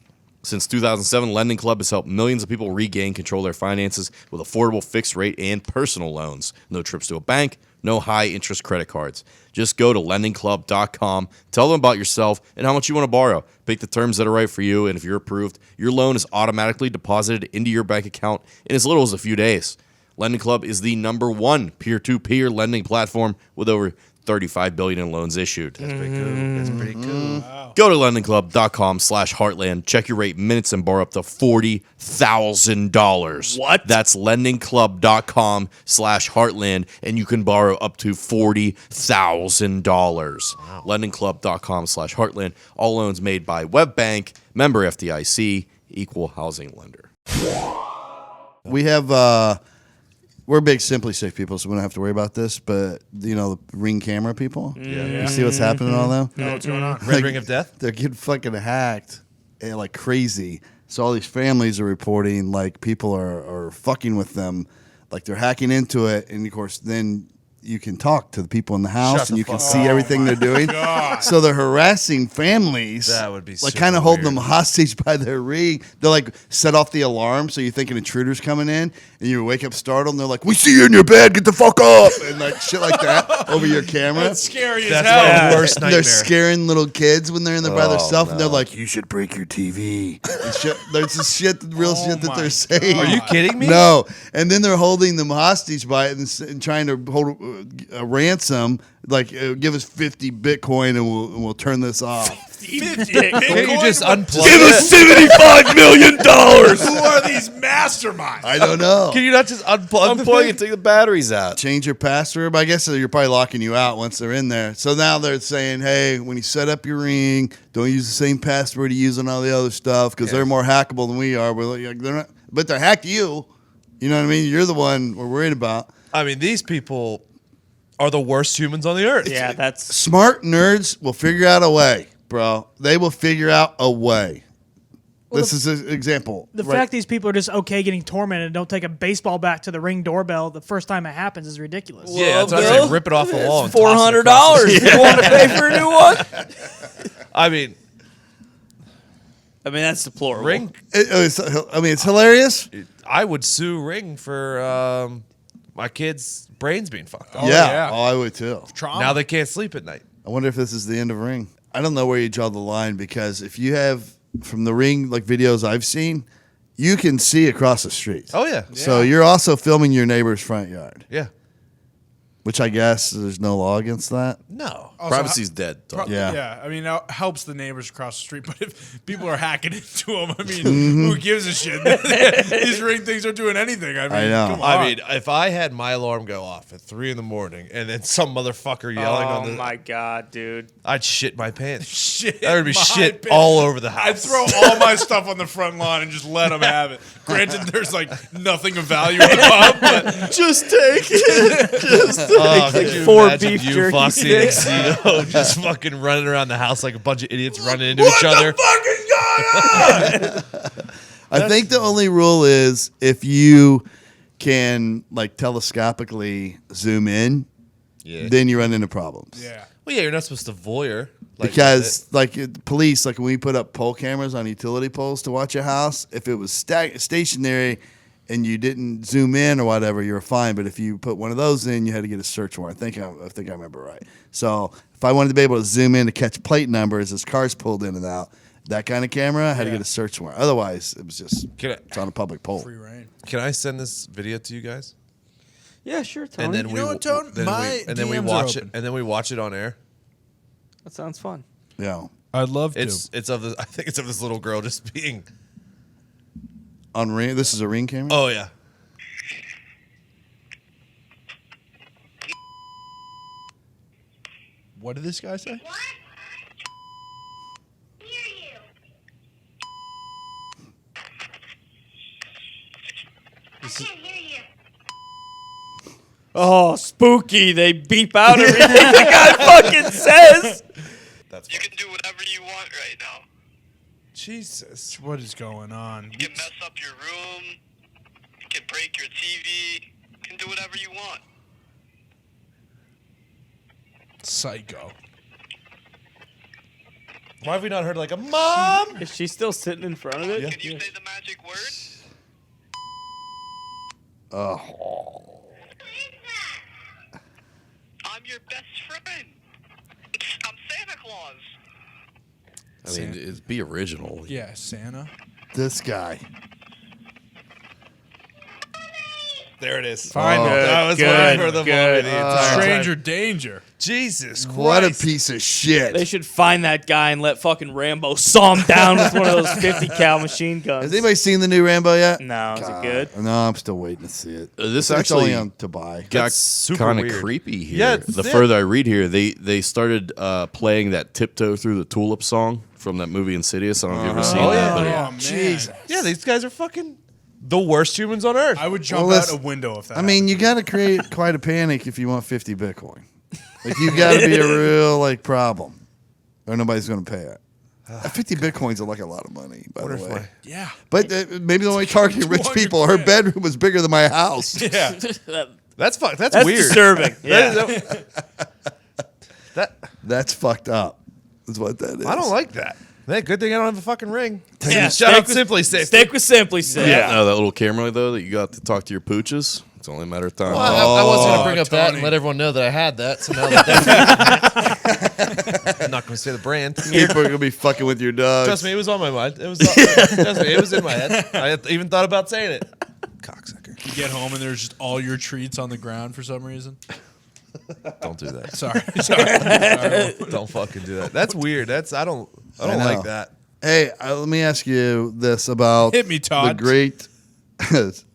Since 2007, Lending Club has helped millions of people regain control of their finances with affordable fixed rate and personal loans. No trips to a bank, no high interest credit cards. Just go to lendingclub.com, tell them about yourself and how much you want to borrow. Pick the terms that are right for you, and if you're approved, your loan is automatically deposited into your bank account in as little as a few days. Lending Club is the #1 peer-to-peer lending platform with over $35 billion in loans issued. That's pretty cool. That's pretty cool. Go to lendingclub.com/heartland. Check your rate minutes and borrow up to $40,000. What? That's lendingclub.com/heartland, and you can borrow up to $40,000. Wow. Lendingclub.com/heartland. All loans made by WebBank, member FDIC, equal housing lender. We have we're big Simply Safe people, so we don't have to worry about this. But the Ring camera people, you see what's happening to all them? Know what's going on? Red Ring of Death? They're getting fucking hacked like crazy. So all these families are reporting like people are fucking with them, like they're hacking into it, and of course then you can talk to the people in the house Shut and the you can fuck see up. everything they're doing. So they're harassing families. That would be like super kind of hold weird. them hostage by their ring. They'll like set off the alarm so you think an intruder's coming in, and you wake up startled, and they're like, "We see you in your bed. Get the fuck up!" and like shit like that over your camera. That's scary as That's hell. my worst nightmare. They're scaring little kids when they're in there by Oh, themselves, and they're no. like, "You should break your TV." And shit, there's this shit, real Oh shit that my they're saying. Are you kidding me? No, and then they're holding them hostage by it and trying to hold a ransom. Like, give us 50 Bitcoin and we'll turn this off. 50 Can't you just unplug Give us it? $75 million. Who are these masterminds? I don't know. Can you not just unplug the Unplug thing? it, take the batteries out. Change your password, but I guess they're probably locking you out once they're in there. So now they're saying, hey, when you set up your ring, don't use the same password you use on all the other stuff because they're more hackable than we are. Like, they're not, but they're hacked you. You know what I mean? You're the one we're worried about. I mean, these people are the worst humans on the earth. Yeah, that's Smart nerds will figure out a way, bro. They will figure out a way. This is an example. The right? fact these people are just okay getting tormented and don't take a baseball bat to the Ring doorbell the first time it happens is ridiculous. Yeah, that's what I'm saying. Rip it off the wall. and toss it $400. across the- You want to pay for a new one? I mean, that's deplorable. Ring. It's hilarious. I would sue Ring for my kid's brains being fucked up. Yeah. Oh, I would too. Trauma. Now they can't sleep at night. I wonder if this is the end of Ring. I don't know where you draw the line because if you have from the Ring like videos I've seen, you can see across the street. Oh yeah, So you're also filming your neighbor's front yard, yeah. which I guess there's no law against that. No. Also, Privacy's dead. Yeah. Yeah. I mean, it helps the neighbors across the street, but if people are hacking into them, I mean, who gives a shit? These Ring things aren't doing anything. I mean, I know. Come on. I mean, if I had my alarm go off at 3 a.m. and then some motherfucker yelling on Oh the, my god, dude. I'd shit my pants. shit. There would be my shit pants. all over the house. I'd throw all my stuff on the front lawn and just let them have it. Granted, there's like nothing of value in the pub, but Just take it. Oh, could you 4 imagine beef you jerky fucking sticks. Zeno just fucking running around the house like a bunch of idiots running into each other. fuck is going on? I think the only rule is if you can like telescopically zoom in, Yeah. then you run into problems. Yeah. Well, yeah, you're not supposed to voyeur. Like, Because police, like when we put up pole cameras on utility poles to watch a house, if it was stationary and you didn't zoom in or whatever, you were fine. But if you put one of those in, you had to get a search warrant. I think I remember right. So if I wanted to be able to zoom in to catch plate numbers as cars pulled in and out, that kind of camera, I had to get a search warrant. Otherwise, it was just it's on a public pole. Free reign. Can I send this video to you guys? Yeah, sure, Tony. And then You know what, Tone? My then we DMs are watch it, open. and then we watch it on air. That sounds fun. Yeah. I'd love to. It's of I think it's of this little girl just being. On Ring, this is a Ring camera? Oh yeah. What did this guy say? What? Hear you. I can't hear you. Oh, spooky. They beep out everything the guy fucking says. That's You can do whatever you want right now. Jesus. What is going on? You can mess up your room. You can break your TV. You can do whatever you want. Psycho. Why have we not heard like a mom? Is she still sitting in front of it? Yeah. Can you say the magic word? Oh. Who is that? I'm your best friend. I'm Santa Claus. I mean, it'd be original. Yeah, Santa. This guy. There it is. Find it. I was Good, waiting for the good. moment the entire Stranger time. danger. Jesus Christ. What a piece of shit. They should find that guy and let fucking Rambo saw him down with one of those 50 cal machine guns. Has anybody seen the new Rambo yet? No, is it good? No, I'm still waiting to see it. This It's only actually on to buy. got That's super kind of weird. creepy here. Yeah, the it's- further I read here, they started playing that "Tiptoe Through the Tulip" song from that movie Insidious. I don't know if you've ever seen Oh, that. yeah. But Oh, man. Jesus. Yeah, these guys are fucking the worst humans on earth. I would jump Well, out a listen, window if that I mean, you got to create quite a panic if you want 50 Bitcoin. Like, you got to be a real problem, or nobody's going to pay it. 50 Bitcoins are like a lot of money, by the way. Yeah. But maybe the only targeting rich 200 people. Her grand. bedroom was bigger than my house. Yeah. That's That's That's weird. disturbing. Yeah. That's fucked up. Is what that is. I don't like that. Hey, good thing I don't have a fucking ring. Yeah, Shout out stick with- Simply Safe. Stick with Simply Safe. No, that little camera though that you got to talk to your pooches. It's only a matter of time. Well, I was going to bring up that Tony. and let everyone know that I had that. So now I'm not going to say the brand. People are going to be fucking with your dogs. Trust me, it was on my mind. It was. Trust me, it was in my head. I even thought about saying it. Cocksucker. You get home and there's just all your treats on the ground for some reason. Don't do that. Sorry. Don't fucking do that. That's weird. I don't know. like that. Hey, let me ask you this about Hit me, Todd. the great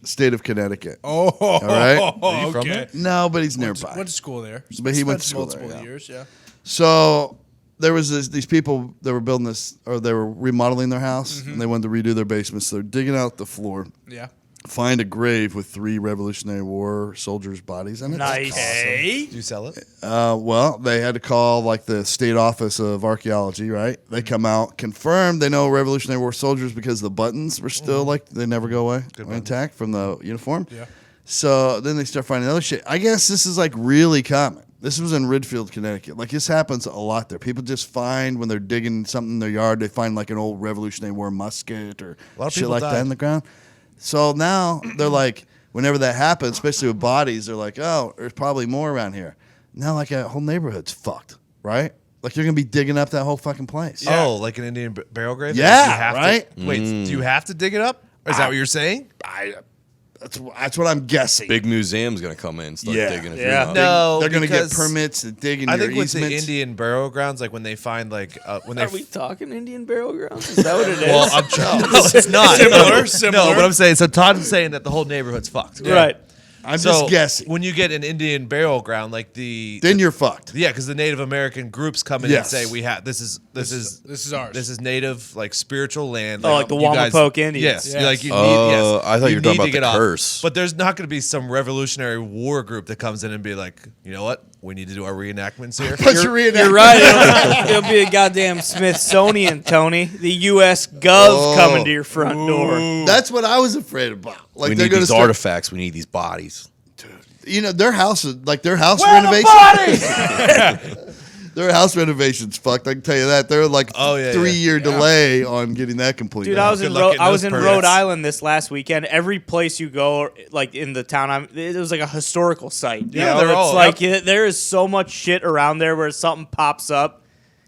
state of Connecticut. Oh, all right. Are you from okay. there? No, but he's nearby. Went to school there. But he went to Spent school there, multiple yeah. years. Yeah. So there was these people that were building this, or they were remodeling their house, and they wanted to redo their basement. So they're digging out the floor, Yeah. find a grave with 3 Revolutionary War soldiers' bodies in it. Nice. Hey. Do you sell it? Well, they had to call like the state office of archaeology, right? They come out, confirm they know Revolutionary War soldiers because the buttons were still like they never go away, intact from the uniform. Yeah. So then they start finding other shit. I guess this is like really common. This was in Ridgefield, Connecticut. Like this happens a lot there. People just find when they're digging something in their yard, they find like an old Revolutionary War musket or A lot of shit people like died. that in the ground. So now they're like, whenever that happens, especially with bodies, they're like, oh, there's probably more around here. Now, like a whole neighborhood's fucked, right? Like you're gonna be digging up that whole fucking place. Oh, like an Indian burial grave? Yeah, You have to- right? wait, do you have to dig it up? Is that what you're saying? That's what I'm guessing. Big museum's gonna come in and start Yeah. digging it. Yeah. up. No, they're gonna get because permits to dig in I your think with easements. the Indian burial grounds, like when they find like when they Are we talking Indian burial grounds? Is that what it is? well, I'm trying. No, it's not Similar. No, but I'm saying so. Todd's saying that the whole neighborhood's fucked. Right. I'm So just guessing. when you get an Indian burial ground, like the Then you're fucked. yeah, because the Native American groups come in Yes. and say we have this is ours. This is native like spiritual land. Oh, like the you guys- Wamapoke Indians. Yes, Yes. like you need. Oh, Yes, I thought you were talking need to about get the off. curse. But there's not going to be some Revolutionary War group that comes in and be like, you know what, we need to do our reenactments here. But you're You're right. It'll be a goddamn Smithsonian, Tony. The U.S. Gov coming to your front door. That's what I was afraid about. Like We they're need gonna these start, artifacts. We need these bodies. You know, their house renovation. Their house renovations fucked. I can tell you that. They're like 3-year delay on getting that complete. Dude, I was in Rhode Island this last weekend. Every place you go, like in the town, it was like a historical site. Yeah, they're all like there is so much shit around there where something pops up.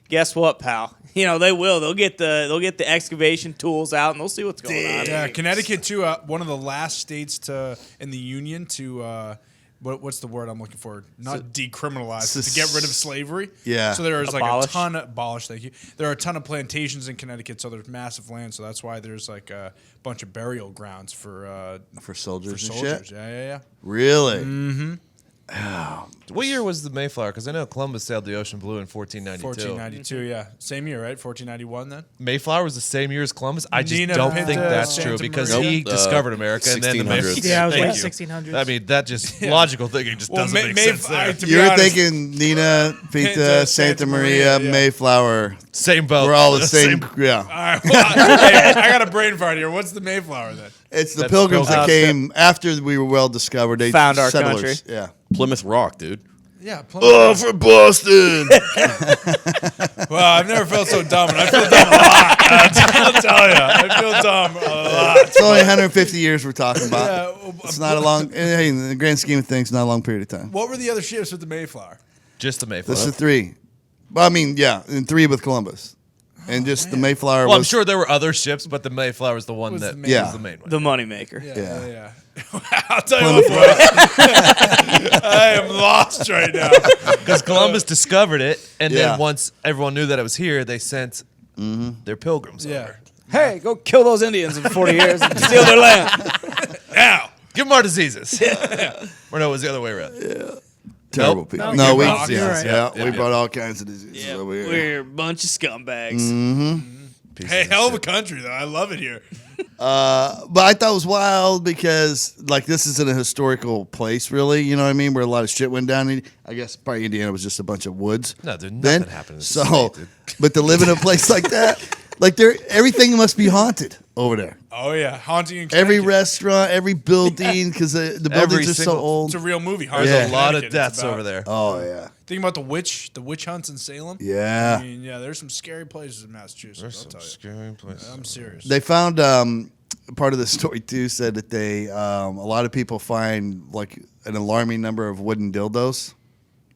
Guess what, pal? You know they will. They'll get the excavation tools out and they'll see what's going on. Yeah, Connecticut too. One of the last states in the union to. What's the word I'm looking for? Not decriminalize, to get rid of slavery. Yeah. So there's Abolish. abolish. Thank you. There are a ton of plantations in Connecticut, so there's massive land. So that's why there's like a bunch of burial grounds for soldiers. For and soldiers. shit? Yeah. Really? Mm-hmm. What year was the Mayflower? Because I know Columbus sailed the ocean blue in 1492. 1492, yeah. Same year, right? 1491 then? Mayflower was the same year as Columbus? I just Nina don't Pinta, think that's Santa true because Maria. he discovered America and then the 1600s. Mayflower. Yeah, it was Thank late you. 1600s. I mean, that just logical thinking just doesn't make sense there. to be You were honest, thinking Nina, Pinta, Pinta, Santa Maria, yeah. Mayflower. Same boat. We're all the same. Yeah. All right, well, hey, I got a brain fart here. What's the Mayflower then? It's the That's Pilgrims that Pilgrims. came after we were well discovered. They Found our settlers. country. Yeah. Plymouth Rock, dude. Yeah, For Boston. well, I've never felt so dumb, and I feel dumb a lot. I'll tell you, I feel dumb a lot. It's only 150 years we're talking about. Yeah, It's not a long, hey, in the grand scheme of things, not a long period of time. What were the other ships with the Mayflower? Just the Mayflower. This is 3. Well, I mean, yeah, and 3 with Columbus. And just the Mayflower Well, I'm was... sure there were other ships, but the Mayflower was the one Was that the main- Yeah. was the main one. The moneymaker. Yeah. I'll tell you what, boys. I am lost right now. Because Columbus discovered it, and Yeah. then once everyone knew that it was here, they sent their pilgrims Yeah. over. Hey, go kill those Indians in 40 years and steal their land. Now, give them our diseases. Or no, it was the other way around. Terrible Nope. people. No, No, we, you're yeah, right. yeah, You're right. we Yeah. brought all kinds of diseases over here. We're a bunch of scumbags. Pieces Hey, of hell of a shit. country, though. I love it here. But I thought it was wild because, like, this is in a historical place, really. You know what I mean? Where a lot of shit went down. I guess probably Indiana was just a bunch of woods. No, dude, then. nothing happened in this So, state, dude. but to live in a place like that, like, everything must be haunted over there. Oh, yeah. Haunting in Every Connecticut. restaurant, every building, because the buildings are so single- old. It's a real movie. There's Yeah. a lot of Connecticut. It's deaths about- over there. Oh, yeah. Think about the witch hunts in Salem. Yeah. I mean, yeah, there's some scary places in Massachusetts. There's I'll some tell you. scary places. I'm serious. They found part of the story too said that they a lot of people find like an alarming number of wooden dildos,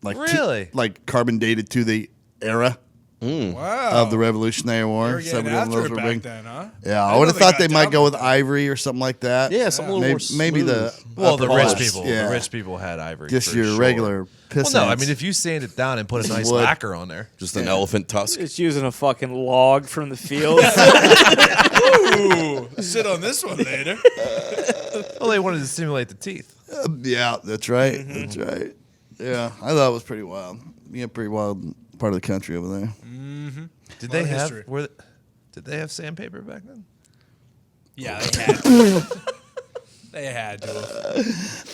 like Really? like carbon dated to the era wow. of the Revolutionary They War. were Some getting of after those it were back big. then, huh? Yeah, I know would have they thought got they might down go with with that. ivory or something like that. Yeah, something a little more Maybe the Well, the upper rich class. people. Yeah. The rich people had ivory. Just for your sure. regular Well, piss. no, I ants. mean if you sand it down and put a nice Wood. lacquer on there. Just an elephant tusk. It's using a fucking log from the field. Ooh, sit on this one later. Well, they wanted to simulate the teeth. Yeah, that's right. That's right. Yeah, I thought it was pretty wild. Yeah, pretty wild part of the country over there. Did Lot they of have? history. Did they have sandpaper back then? Yeah, they had to. They had to.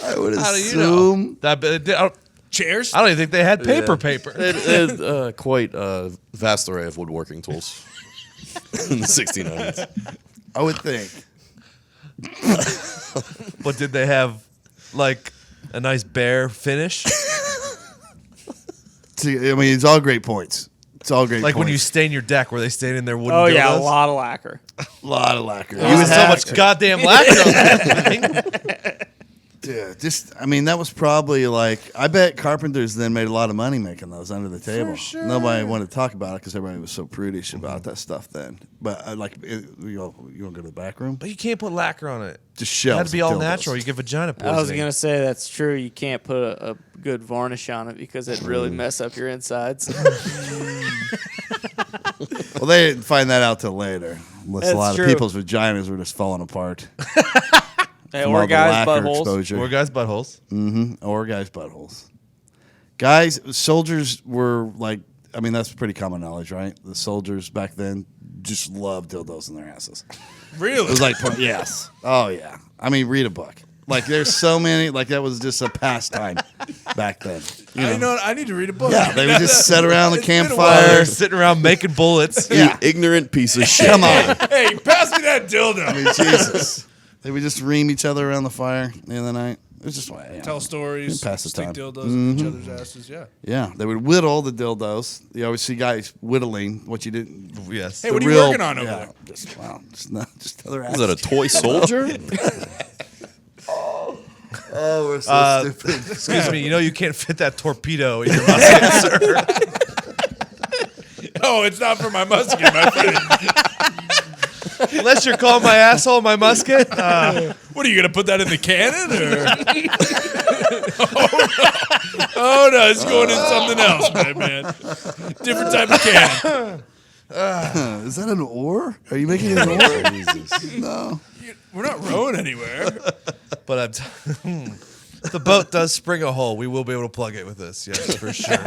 I would How do you assume. know? I don't Chairs? even think they had paper. It had quite a vast array of woodworking tools in the 1600s. I would think. But did they have like a nice bare finish? See, I mean, it's all great points. It's all great Like points. when you stain your deck, were they staining their wooden Oh yeah, a dildos? lot of lacquer. A lot of lacquer. You would so much goddamn lacquer on that thing. Yeah, I mean, that was probably like, I bet carpenters then made a lot of money making those under the table. Nobody wanted to talk about it because everybody was so prudish about that stuff then. But you want to go to the back room? But you can't put lacquer on it. Just It shells. had to be of all dildos. natural. You get vagina poisoning. I was gonna say that's true. You can't put a good varnish on it because it'd really mess up your insides. Well, they didn't find that out till later. Unless That's a lot true. of people's vaginas were just falling apart. Hey, from all or the guys' lacquer buttholes. exposure. Or guys' buttholes. Or guys' buttholes. Guys, soldiers were like, I mean, that's pretty common knowledge, right? The soldiers back then just loved dildos in their asses. Really? It was like, yes. Oh, yeah. I mean, read a book. Like, there's so many, like, that was just a pastime back then. You know? I need to read a book. Yeah, they would just sit around the It's been a campfire. while. They're sitting around making bullets. Yeah. You ignorant piece of shit. Come on. Hey, pass me that dildo. I mean, Jesus. They would just ream each other around the fire in the night. It was just Tell stories, pass the stick time. dildos in each other's asses. Yeah. Yeah, they would whittle the dildos. You always see guys whittling what you didn't. Yes. Hey, what are you working on over there? Just other Is that a toy soldier? Oh, we're so stupid. Excuse me. You know you can't fit that torpedo in your musket, sir. Oh, it's not for my musket, my friend. Unless you're calling my asshole my musket. What are you gonna put that in the cannon? Or? Oh no, it's going in something else, man. Different type of cannon. Is that an oar? Are you making an oar? Jesus. No. We're not rowing anywhere. But if the boat does spring a hole, we will be able to plug it with this. Yes, for sure.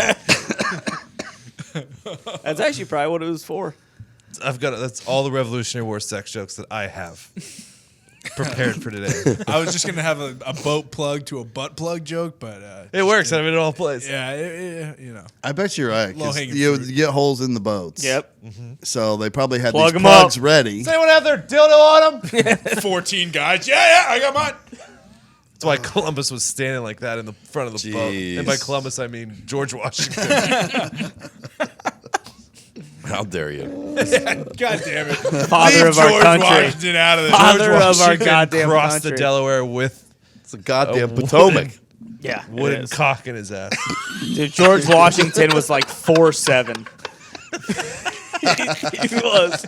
That's actually probably what it was for. That's all the Revolutionary War sex jokes that I have prepared for today. I was just gonna have a boat plug to a butt plug joke, but It works. I mean, it all plays. yeah, you know. I bet you're right. 'Cause Low-hanging you fruit. get holes in the boats. Yep. So they probably had Plug these 'em plugs up. ready. Does anyone have their dildo on them? 14 guys. Yeah, I got mine. That's why Columbus was standing like that in the front of the boat. And by Columbus, I mean George Washington. How dare you? God damn it. Father Leave of our George country. Washington out of this. Father of our Washington goddamn crossed country. the Delaware with It's a goddamn wooden- Potomac. Yeah. it wooden is. cock in his ass. Dude, George Washington was like 4'7". He was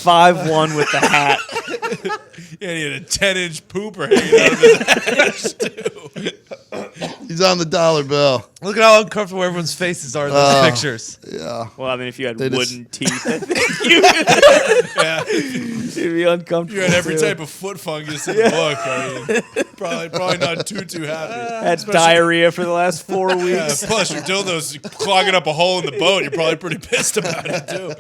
5'1" with the hat. Yeah, he had a 10-inch pooper hanging out of his ass, too. He's on the dollar bill. Look at how uncomfortable everyone's faces are in those pictures. Yeah. Well, I mean, if you had They just- wooden teeth, I think Yeah. you'd be uncomfortable. You had every too. type of foot fungus in the book. I mean, probably not too happy. Had diarrhea for the last 4 Yeah, weeks. plus, your dildo's clogging up a hole in the boat. You're probably pretty pissed about it, too.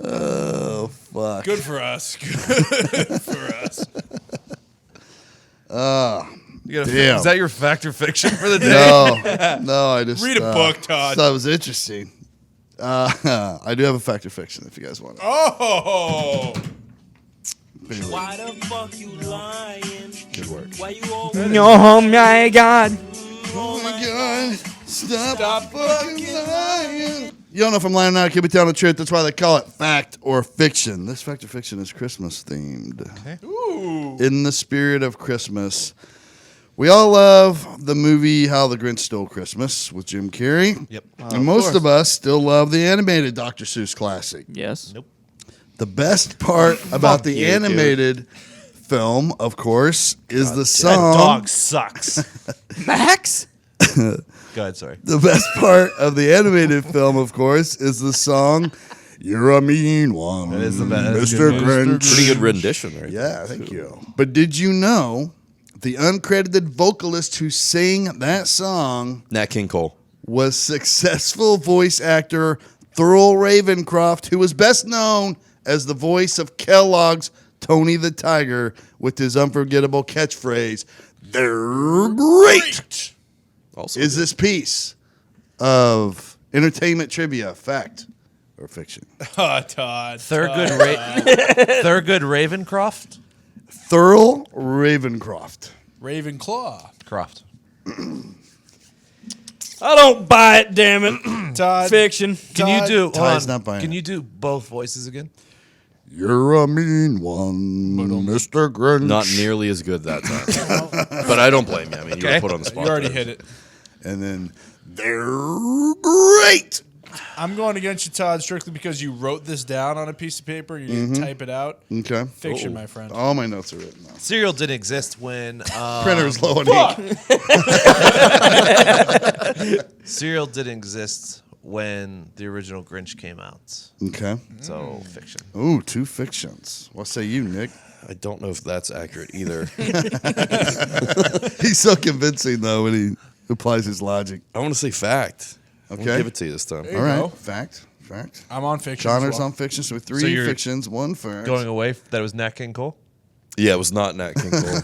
Oh, fuck. Good for us. Good for us. Damn. Is that your fact or fiction for the day? No, I just Read a book, Todd. thought it was interesting. I do have a fact or fiction if you guys want it. Oh! Why the fuck you lying? Good work. Why you always Oh my God. Oh my God! Stop fucking lying. You don't know if I'm lying or not. I could be telling the truth. That's why they call it fact or fiction. This fact or fiction is Christmas themed. Okay. Ooh. In the spirit of Christmas, we all love the movie How the Grinch Stole Christmas with Jim Carrey. Yep. And most of us still love the animated Dr. Seuss classic. Yes. Nope. The best part about the you, animated film, of course, is the That song. dog sucks. Max? Go ahead, sorry. The best part of the animated film, of course, is the song "You're a Mean One." That is the best. That's a Mr. good Grinch. Pretty good rendition, right? Yeah, thank you. But did you know the uncredited vocalist who sang that song Nat King Cole. was successful voice actor Thurl Ravencroft, who was best known as the voice of Kellogg's Tony the Tiger with his unforgettable catchphrase, "They're great." Also, Is this piece of entertainment trivia fact or fiction? Oh, Todd. Thurgood Ravencroft? Thurl Ravencroft. Ravenclaw. Croft. I don't buy it, damn it. Todd. Fiction. Can you do Ty's hold on. not buying Can it. you do both voices again? You're a mean one, Mr. Grinch. not nearly as good that time. But I don't blame you. I mean, you were put on the spot. You already there. hit it. And then they're great. I'm going against you, Todd, strictly because you wrote this down on a piece of paper. You didn't type it out. Okay. Fiction, my friend. All my notes are written now. Cereal didn't exist when Printer's low on ink. Cereal didn't exist when the original Grinch came out. Okay. So fiction. Ooh, two fictions. What say you, Nick? I don't know if that's accurate either. He's so convincing, though, when he applies his logic. I want to say fact. Okay. We'll give it to you this time. There All you right. go. Fact. I'm on fiction. as Connor's well. on fiction, so So three you're fictions, one fact. Going away that it was Nat King Cole? Yeah, it was not Nat King Cole.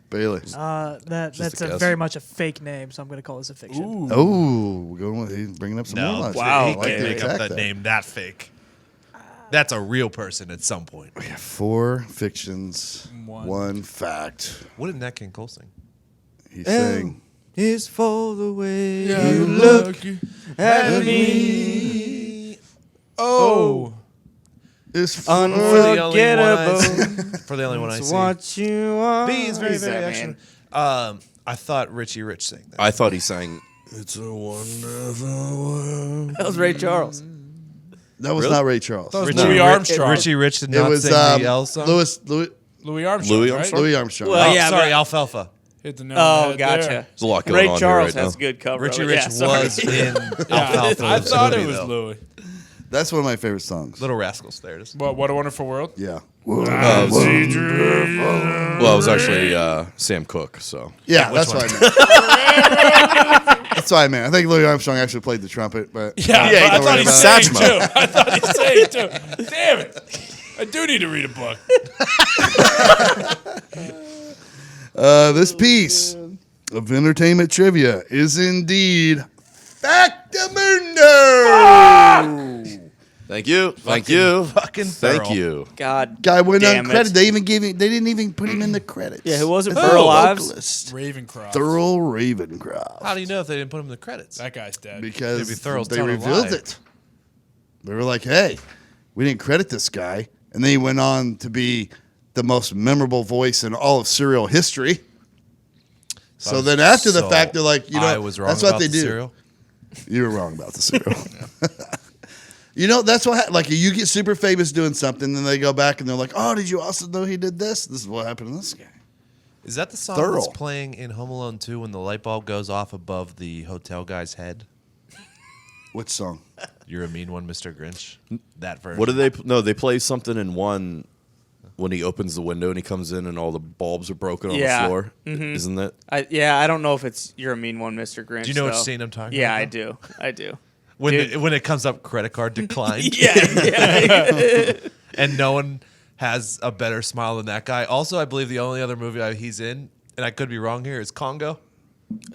Bailey. That's a guess. very much a fake name, so I'm going to call this a fiction. Oh, we're going with he's bringing up some more logic. Wow. I You like can't the make up attack that there. name that fake. That's a real person at some point. 4 fictions, one fact. What did Nat King Cole sing? He's saying, Is for the way You look at me. Oh. "It's Unforgettable. For the only one I see. What you want. B is very, He's very that action. man. I thought Richie Rich sang that. I thought he sang. It's a wonderful world." That was Ray Charles. That was not Ray Charles. That was Richie, Louis Armstrong. Richie Rich did It not was sing the L song. Louis Armstrong. Louis right? Armstrong? Louis Armstrong. Well, Oh, yeah, sorry, but- Alfalfa. Hit the nail on the Oh, head gotcha. there. There's a lot going Ray on Charles here right has now. a good cover. Richie of it. Rich Yeah, sorry. was in Alfalfa. I thought movie, it was though. Louis. That's one of my favorite songs. Little Rascals. There it is. What a Wonderful World? Yeah. Well, it was actually Sam Cooke. So Yeah, that's what I meant. That's what I meant. I think Louis Armstrong actually played the trumpet, but Yeah, Yeah, but I he thought he was sang Satchmo. too. I thought he sang too. Damn it. I do need to read a book. This piece of entertainment trivia is indeed Factamundo. thank you, thank you, Fucking thank thorough. you. God Guy went damn uncredited. it. They even gave him. They didn't even put him in the credits. Yeah, who was it? Oh, Burl Ives? vocalist. Ravencroft. Thurl Ravencroft. How do you know if they didn't put him in the credits? That guy's dead. Because Maybe Thurl's they telling a revealed lie. it. They were like, "Hey, we didn't credit this guy," and then he went on to be the most memorable voice in all of serial history. So then, after the fact, they're like, "You know, I was wrong that's about what they the do." cereal. You were wrong about the cereal. You know, that's what like you get super famous doing something, then they go back and they're like, "Oh, did you also know he did this? This is what happened to this guy." Is that the song Thorough. that's playing in Home Alone 2 when the light bulb goes off above the hotel guy's head? Which song? You're a mean one, Mr. Grinch. That version. What do they? No, they play something in one when he opens the window and he comes in and all the bulbs are broken on Yeah. the floor. Isn't that? I don't know if it's You're a Mean One, Mr. Grinch. Do you know which though. scene I'm talking Yeah, about? I do. I do. When Dude. when it comes up, credit card declined, Yeah. and no one has a better smile than that guy. Also, I believe the only other movie he's in, and I could be wrong here, is Congo.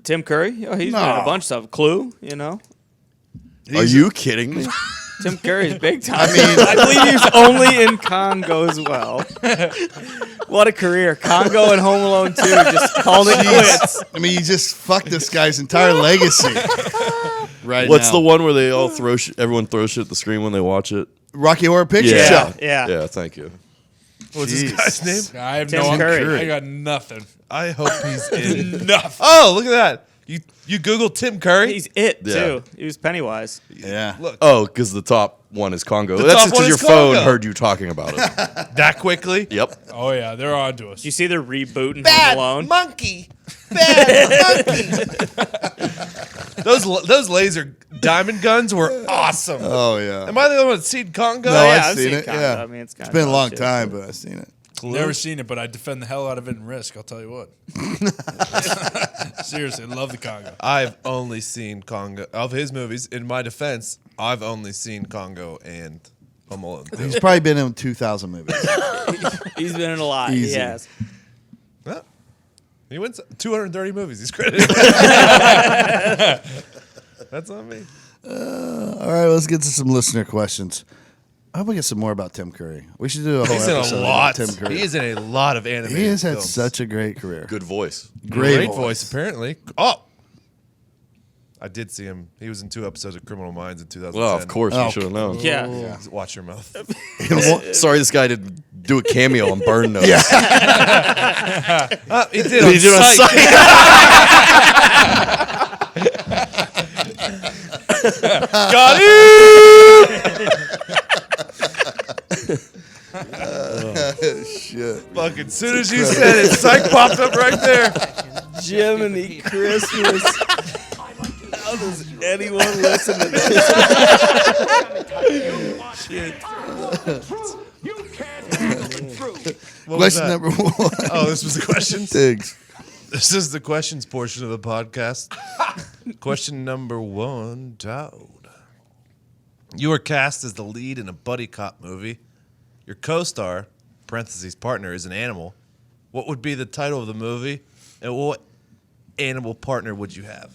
Tim Curry? Oh, he's been in a bunch of stuff. Clue, you know? Are you kidding me? Tim Curry's big time. I believe he was only in Congo as well. What a career. Congo and Home Alone 2 just called it quits. I mean, you just fucked this guy's entire legacy. Right What's now. the one where they all throw? Everyone throws shit at the screen when they watch it. Rocky Horror Picture Yeah. Show? Yeah. Yeah, thank you. What's Jeez. this guy's name? I have Tim no Curry. idea. I got nothing. I hope he's in. Nothing. Oh, look at that! You Google Tim Curry. He's it, Yeah. too. He was Pennywise. Yeah. Look Oh, because the top one is Congo. The That's top just because one your is phone Congo. heard you talking about it. that quickly. Yep. Oh, yeah. They're on to us. Did you see they're rebooting Home Alone? monkey. Bad monkey. Those laser diamond guns were awesome. Oh yeah. Am I the only one that's seen Congo? No, yeah, I've I've seen seen it. Congo. Yeah. I mean, it's It's been a long shit, time, too. but I've seen it. Never seen it, but I defend the hell out of it in Risk. I'll tell you what. Seriously, love the Congo. I've only seen Congo of his movies. In my defense, I've only seen Congo and Home Alone 2. He's probably been in 2,000 movies. He's been in a lot. Easy. He has. Well, he wins 230 movies. He's credited. That's on me. All right, let's get to some listener questions. I hope we get some more about Tim Curry. We should do a whole He's in episode a lot. about Tim Curry. He is in a lot of animated He has had films. such a great career. Good voice. Great voice, apparently. Oh, I did see him. He was in 2 episodes of Criminal Minds in 2010. Well, of course, Oh. you should have known. Yeah. Watch your mouth. Sorry, this guy didn't do a cameo on Burn Notice. He did He did on Psych. Got it. Shit. Fucking soon as you said it, Psych popped up right there. Jiminy Christmas. How does anyone listen to this? What was Question that? number 1. Oh, this was the questions? Diggs. This is the questions portion of the podcast. Question number 1, Toad. You were cast as the lead in a buddy cop movie. Your co-star, parentheses partner, is an animal. What would be the title of the movie, and what animal partner would you have?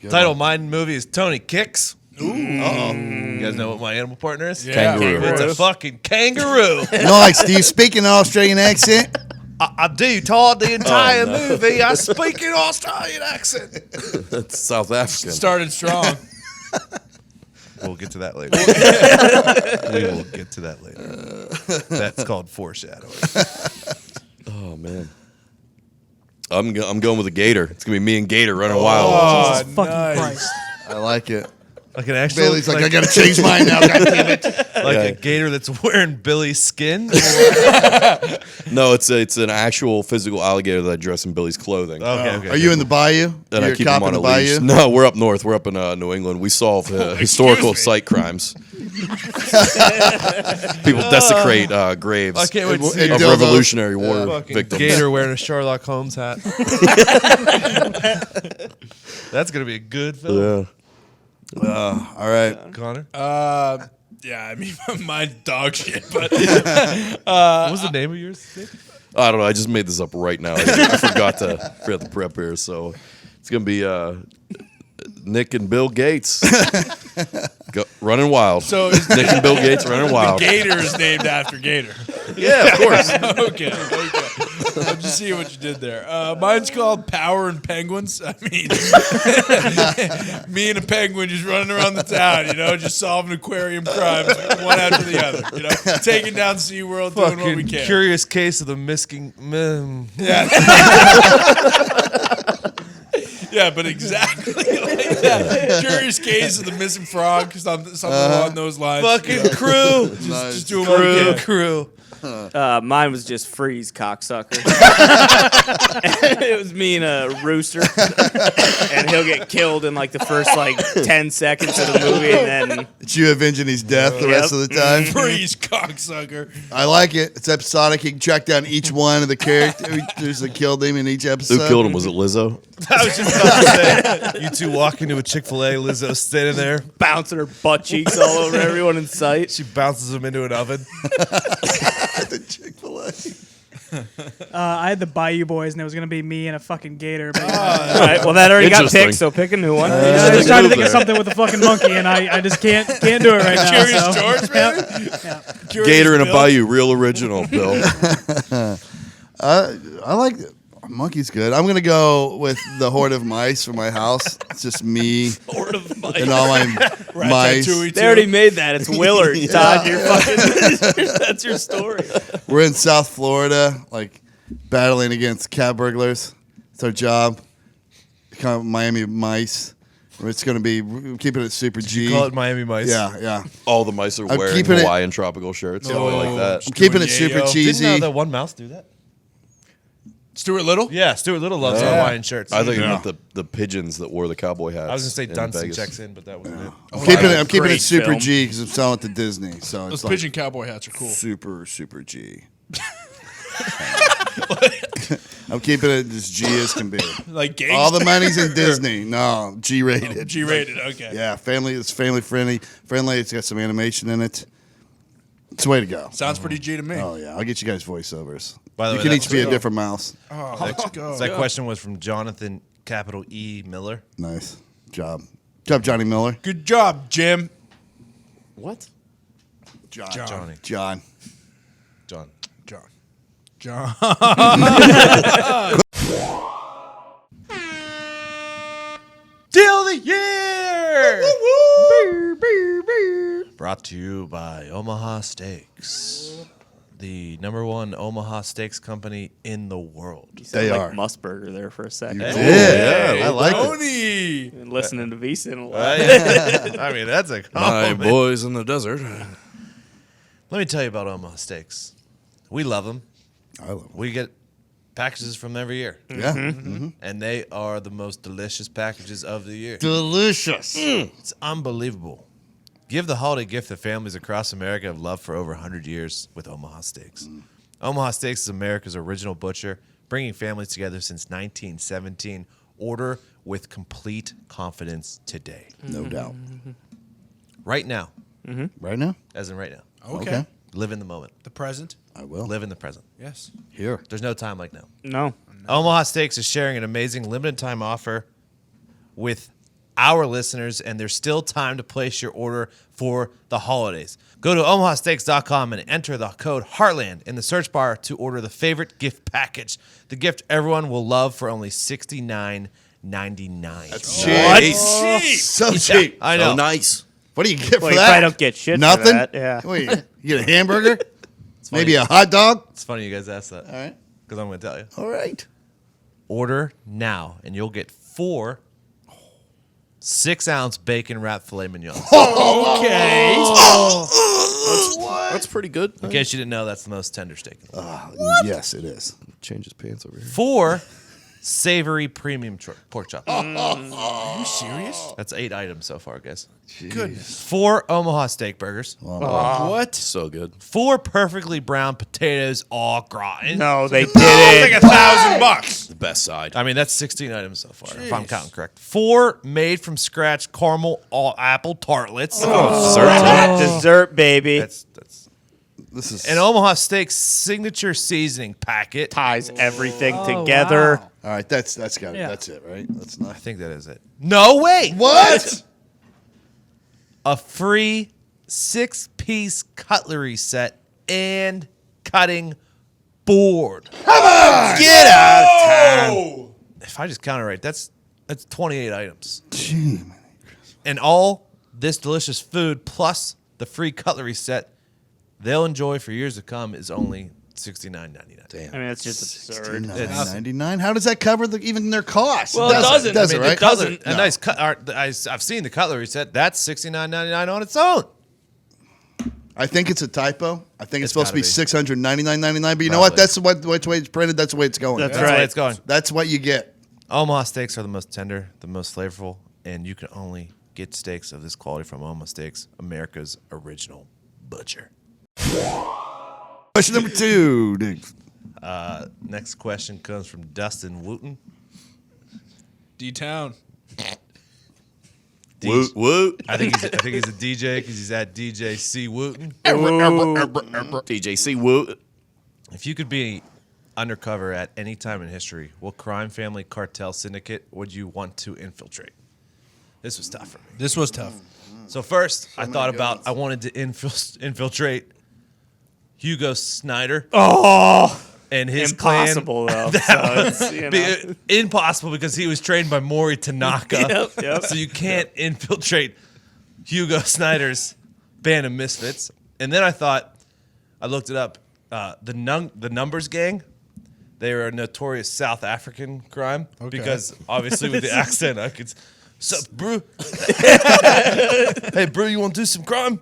Title of my movie is Tony Kicks. Ooh. Uh-oh. You guys know what my animal partner is? Yeah. Kangaroo. It's a fucking kangaroo. Nice. Do you speak an Australian accent? I do, Todd. The entire movie, I speak an Australian accent. That's South African. Started strong. We'll get to that later. We will get to that later. That's called foreshadowing. Oh man. I'm going with a gator. It's gonna be me and Gator running wild. Oh, Jesus fucking nice. Christ. I like it. Like an actual, Bailey's like, I gotta change mine now. God damn it. like a gator that's wearing Billy's skin. No, it's an actual physical alligator that I dress in Billy's clothing. Okay. Are you in the bayou? And You're I keep a him cop on in a the bayou? leash. No, we're up north. We're up in New England. We solve historical site crimes. People desecrate graves I can't wait to And see of dildos. Revolutionary War fucking victims. gator wearing a Sherlock Holmes hat. That's gonna be a good film. Yeah. All right. Connor, Yeah, I mean, mine's dog shit, but what was the name of yours? I don't know. I just made this up right now. I forgot to prep here, so it's gonna be Nick and Bill Gates running wild. so Nick and Bill Gates running wild. Gator is named after Gator. Yeah, of course. Okay. I'm just seeing what you did there. Mine's called Power and Penguins. I mean, me and a penguin just running around the town, just solving aquarium crimes one after the other, taking down SeaWorld, doing what we Fucking can. curious case of the missing. Yeah, but exactly like that. Curious case of the missing frog, something along those lines. Fucking crew. Just doing what we can. Crew. Mine was just freeze, cocksucker. It was me and a rooster, and he'll get killed in like the first 10 seconds of the movie, and then It's you avenging his death the rest of the time. Freeze, cocksucker. I like it. It's episodic. You can track down each one of the characters that killed him in each episode. Who killed him? Was it Lizzo? I was just about to say, you two walk into a Chick-fil-A, Lizzo standing there. bouncing her butt cheeks all over everyone in sight. She bounces them into an oven. The Chick-fil-A. I had the Bayou Boys, and it was gonna be me and a fucking gator. But All right, well that already got Interesting. picked, so pick a new one. I was trying to think of there. something with a fucking monkey, and I just can't do it right now. Curious so. George, man. Curious Gator in a Bill. bayou, real original, Bill. I like monkey's good. I'm gonna go with the horde of mice for my house. It's just me Horde of mice. and all my mice. Ratatouille, They already too. made that. It's Willard. Todd, you're fucking. That's your story. We're in South Florida, battling against cat burglars. It's our job. Kind of Miami mice. It's gonna be we're keeping it super G. Call it Miami Mice. Yeah. All the mice are I'm wearing keeping it- Hawaiian tropical shirts. I like that. I'm keeping it Doing super yayo. cheesy. Didn't the one mouse do that? Stuart Little? Yeah, Stuart Little loves Hawaiian shirts. I think it meant the pigeons that wore the cowboy hats. I was gonna say in Dunstan Vegas. checks in, but that wasn't it. I'm keeping it Great super film. G because I'm selling it to Disney. So Those it's like pigeon cowboy hats are cool. super G. I'm keeping it as G as can be. Like gangster. All the money's in Disney. No, G rated. G-rated, okay. Yeah, it's family friendly. It's got some animation in it. It's the way to go. Sounds pretty G to me. Oh yeah, I'll get you guys voiceovers. By the You way, can that each be a was- different mouse. Oh, let's go. That question was from Jonathan capital E Miller. Nice job, Johnny Miller. Good job, Jim. What? John. Johnny. John. John. John. Deal of the year! Brought to you by Omaha Steaks, the #1 Omaha steaks company in the world. They like are. Musburger there for a second. Yeah, I like it. Tony. Been listening to Vison a lot. I mean, that's a My compliment. boys in the desert. Let me tell you about Omaha Steaks. We love them. I love it. We get packages from them every year. Yeah. And they are the most delicious packages of the year. Delicious. It's unbelievable. Give the holiday gift that families across America have loved for over 100 years with Omaha Steaks. Omaha Steaks is America's original butcher, bringing families together since 1917. Order with complete confidence today. No doubt. Right now, Right now? as in right now. Okay. Live in the moment. The present. I will. Live in the present. Yes. Here. There's no time like now. No. Omaha Steaks is sharing an amazing limited time offer with our listeners, and there's still time to place your order for the holidays. Go to omahasteaks.com and enter the code Heartland in the search bar to order the favorite gift package. The gift everyone will love for only $69.99. That's cheap. So cheap. I know. So nice. What do you get Well, for you that? probably don't get shit Nothing. for that. Yeah. What, you get a hamburger? funny. Maybe a hot dog? It's funny you guys asked that. All right. Because I'm going to tell you. All right. Order now, and you'll get 4 6-ounce bacon wrapped filet mignons. Okay. That's pretty good. In case you didn't know, that's the most tender steak. Yes, it is. Change his pants over here. 4 savory premium pork chops. Are you serious? That's 8 items so far, guys. Goodness. 4 Omaha steak burgers. What? So good. 4 perfectly browned potatoes au gratin. No, they It's like didn't. $1,000. The best side. I mean, that's 16 items so far, if I'm counting correct. 4 made from scratch caramel apple tartlets. Dessert, baby. That's This is an Omaha Steak signature seasoning packet. Ties everything Oh, together. wow. all right. That's got it. Yeah. That's it, right? That's not. I think that is it. No, wait. What? A free 6-piece cutlery set and cutting board. Get out of town. If I just count it right, that's 28 items. Gee, And all this delicious food plus the free cutlery set they'll enjoy for years to come is only $69.99. Damn. I mean, it's just absurd. $9.99. How does that cover even their costs? Well, it doesn't. Does it, I mean, right? it doesn't. A nice cut. I've seen the cutlery set. That's $69.99 on its own. I think it's a typo. I think it's It's supposed to be gotta be. $699.99. But you know what? Probably. That's which way it's printed. That's the way it's going. That's That's the way right. it's going. That's what you get. Omaha steaks are the most tender, the most flavorful, and you can only get steaks of this quality from Omaha Steaks, America's original butcher. Question number 2, Diggs. Next question comes from Dustin Wooten. D-Town. Woot, woot. I think he's a DJ because he's at DJ C Wooten. DJC Woot. If you could be undercover at any time in history, what crime family cartel syndicate would you want to infiltrate? This was tough for me. This was tough. So first, I thought about I wanted to infiltrate Hugo Snyder. Oh, And his impossible clan. though. So it's, you know. Impossible because he was trained by Maury Tanaka. Yep. So you can't infiltrate Hugo Snyder's band of misfits. And then I looked it up. The Numbers Gang, they were a notorious South African crime because obviously with the accent, I could. Sup, bro? Hey, bro, you want to do some crime?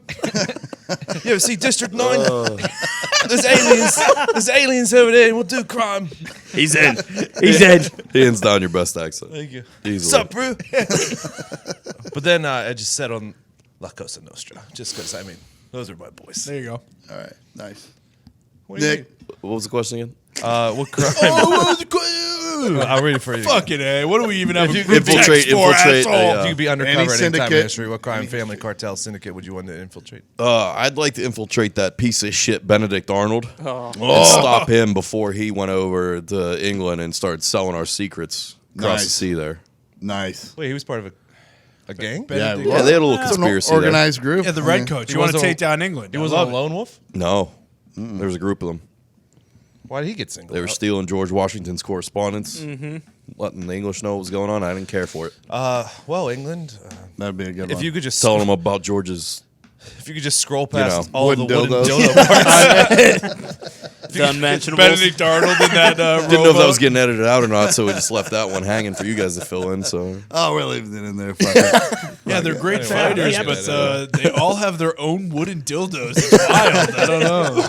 You ever see District 9? There's aliens over there. We'll do crime. He's in. He's in. Hands down your best accent. Thank you. Easily. Sup, bro? But then I just settled on La Cosa Nostra, just because, I mean, those are my boys. There you go. All right. Nice. What do you Nick. What was the question again? mean? What crime? I'll read it for you. Fucking A. What do we even have If a you group could text for, infiltrate asshole? a, If you could be undercover Any at any time in syndicate. history, what crime family cartel syndicate would you want to infiltrate? I'd like to infiltrate that piece of shit Benedict Arnold and stop him before he went over to England and started selling our secrets across the Nice. sea there. Nice. Wait, he was part of a gang? Benedict- Yeah, they had a little It's an conspiracy there. organized group. Yeah, the I red mean, coach. he You want to wasn't- take down England. He I wasn't love a it. lone wolf? No. There was a group of them. Why did he get singled They were out? stealing George Washington's correspondence, letting the English know what was going on. I didn't care for it. Well, England, That'd be a good if one. you could just Telling them about George's. if you could just scroll past know, all wooden the wooden dildos. dildo parts. The unmentionables. Benedict Arnold in that Didn't know if that rowboat. was getting edited out or not, so we just left that one hanging for you guys to fill in. So Oh, we're leaving it in there. Fuck it. Yeah, they're great Anyway, fighters, yeah, but they all have their own wooden dildos. It's wild. I don't know.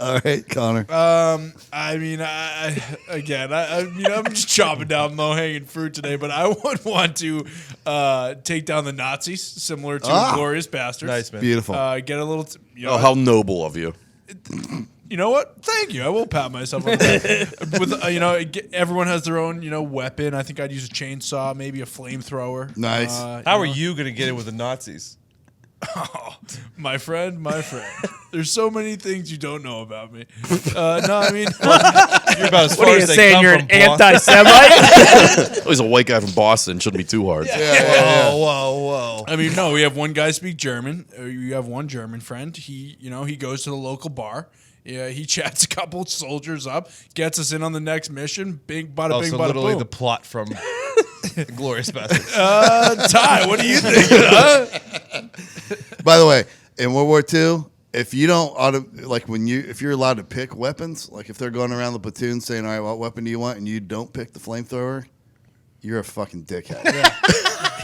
All right, Connor. I mean, I'm just chopping down low-hanging fruit today, but I would want to take down the Nazis, similar to Glorious Bastards. Nice, man. Beautiful. Get a little, oh, how noble of you. you know what? Thank you. I will pat myself on the back. With everyone has their own, weapon. I think I'd use a chainsaw, maybe a flamethrower. Nice. How are you going to get in with the Nazis? My friend. There's so many things you don't know about me. No, I mean, You're about as What far are you as they saying? come You're from an Boston. anti-Semite? He's a white guy from Boston. Shouldn't be too hard. Whoa. I mean, no. We have one guy speak German. You have one German friend. He goes to the local bar. Yeah, he chats a couple soldiers up, gets us in on the next mission. Bing, bada, Oh, bing, so bada, literally boom. the plot from Glorious Bastards. Ty, what do you think? Huh? By the way, in World War II, if you don't if you're allowed to pick weapons, like if they're going around the platoon saying, "All right, what weapon do you want?" and you don't pick the flamethrower, you're a fucking dickhead.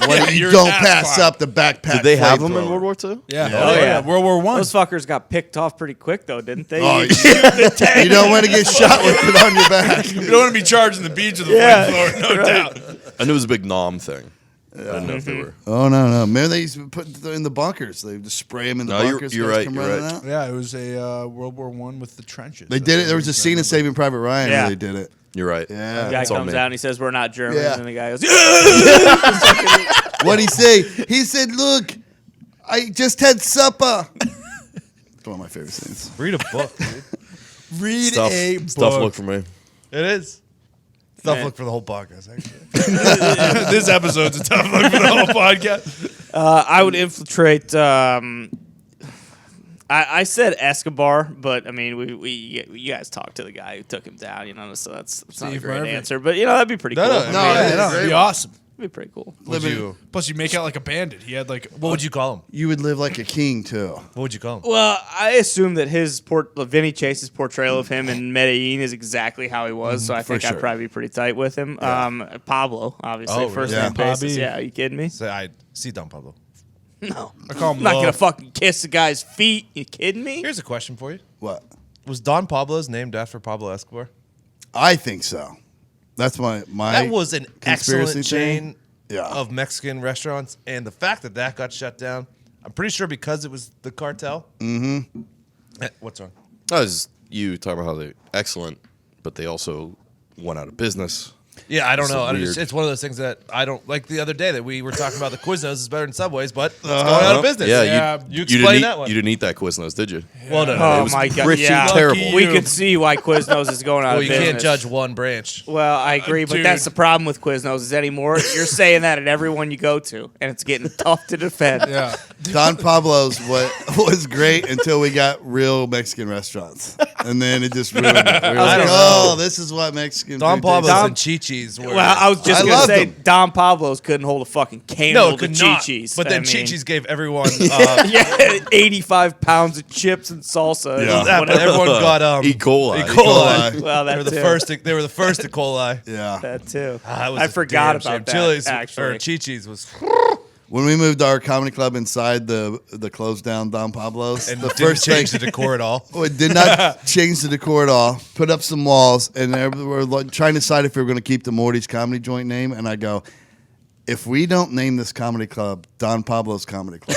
You you're don't an pass ass up the backpack. Did they have them in flamethrower. World War II? Yeah. Oh, yeah. World War One. Those fuckers got picked off pretty quick, though, didn't they? Oh, you don't want to get shot with it on your back. You don't want to be charging the beach with the Yeah. flamethrower, no doubt. I knew it was a big nom thing. I didn't know if they were. Oh no! Remember they used to put it in the bunkers. They would just spray them in the No, you're- bunkers. you're guys right, come you're running right. out. Yeah, it was a World War One with the trenches. They did it. There was a scene in Saving Private Ryan Yeah. where they did it. You're right. Yeah. The guy It's on comes me. out and he says, "We're not Germans," Yeah. and the guy goes, What'd he say? He said, "Look, I just had supper." It's one of my favorite scenes. Read a book, dude. Read Stuff, a book. stuff look for me. It is. Tough Man. look for the whole podcast, actually. This episode's a tough look for the whole podcast. I would infiltrate. I said Escobar, but I mean, you guys talked to the guy who took him down, so that's not a Steve great Murphy. answer. But that'd be pretty cool. no, That'd It'd be awesome. be pretty cool. Would you, Plus, you make out like a bandit. He had like what would you call him? You would live like a king too. What would you call him? Well, I assume that Vinny Chase's portrayal of him in Medellin is exactly how he was, so I think sure. I'd probably be pretty tight with him. Pablo, obviously, Oh, first really? name Yeah. basis. Bobby. Yeah, are you kidding me? Say I see Don Pablo. No. I call him I'm not Love. gonna fucking kiss the guy's feet. You kidding me? Here's a question for you: What? Was Don Pablo's named after Pablo Escobar? I think so. That's my. That was an conspiracy excellent chain Yeah. of Mexican restaurants, and the fact that that got shut down, I'm pretty sure because it was the cartel. Mm-hmm. What's wrong? That was you talking about how they're excellent, but they also went out of business. Yeah, I don't It's know. weird. It's one of those things that I don't like. The other day that we were talking about the Quiznos is better than Subway's, but it's going out of business. Yeah, Yeah, you didn't explain eat, that one. You didn't eat that Quiznos, did you? Well, no, It Oh was my god! pretty Yeah, terrible. We could see why Quiznos is going out Well, of you business. can't judge one branch. Well, I agree, but Dude. that's the problem with Quiznos is anymore. You're saying that at everyone you go to, and it's getting tough to defend. Yeah. Don Pablo's was great until we got real Mexican restaurants, and then it just ruined it. We were I like, don't oh, this is what Mexican Don food tastes Pablo's like." and Chi-Chi's were. Well, I was just I gonna love say them. Don Pablo's couldn't hold a fucking candle no, to could not. Chi-Chi's. But then I mean, Chi-Chi's gave everyone. yeah, 85 pounds of chips and salsa. Yeah. and But whatever. everyone got E. coli. E. coli. Well, They that were the too. first. They were the first to coli. Yeah. That too. Ah, that was I a forgot damn about shame. that. Chili's actually, or Chi-Chi's was When we moved our comedy club inside the closed down Don Pablo's, and the didn't first thing change the decor at all. we did not change the decor at all. Put up some walls, and we were like, trying to decide if we were going to keep the Morty's Comedy Joint name. And I go, if we don't name this comedy club Don Pablo's Comedy Club,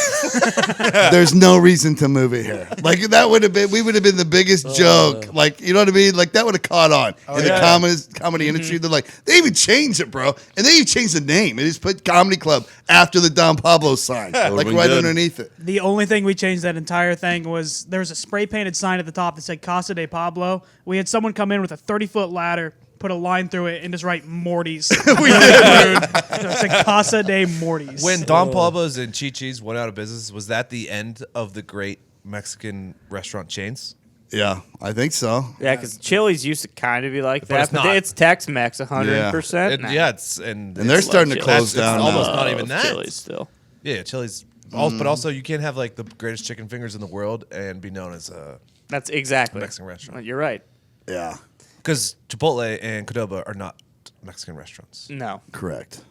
there's no reason to move it here. Like that would have been, we would have been the biggest joke. Like, you know what I mean? Like that would have caught on in the comedy industry. They're like, they even changed it, bro, and they even changed the name. They just put Comedy Club after the Don Pablo sign, like been right good. underneath it. The only thing we changed that entire thing was there was a spray painted sign at the top that said Casa de Pablo. We had someone come in with a 30-foot ladder, put a line through it, and just write Morty's. We did, dude. It's a Casa de Morty's. When Don Pablo's and Chi-Chi's went out of business, was that the end of the great Mexican restaurant chains? Yeah, I think so. yeah, because Chili's used to kind of be like But that, it's but not. it's Tex-Mex 100%. And, now. yeah, it's and They're starting to close that's- down. it's almost now. not even that. Chili's still. Yeah, Chili's. But also, you can't have like the greatest chicken fingers in the world and be known as a That's exactly Mexican restaurant. You're right. Yeah, because Chipotle and Qdoba are not Mexican restaurants. No. correct.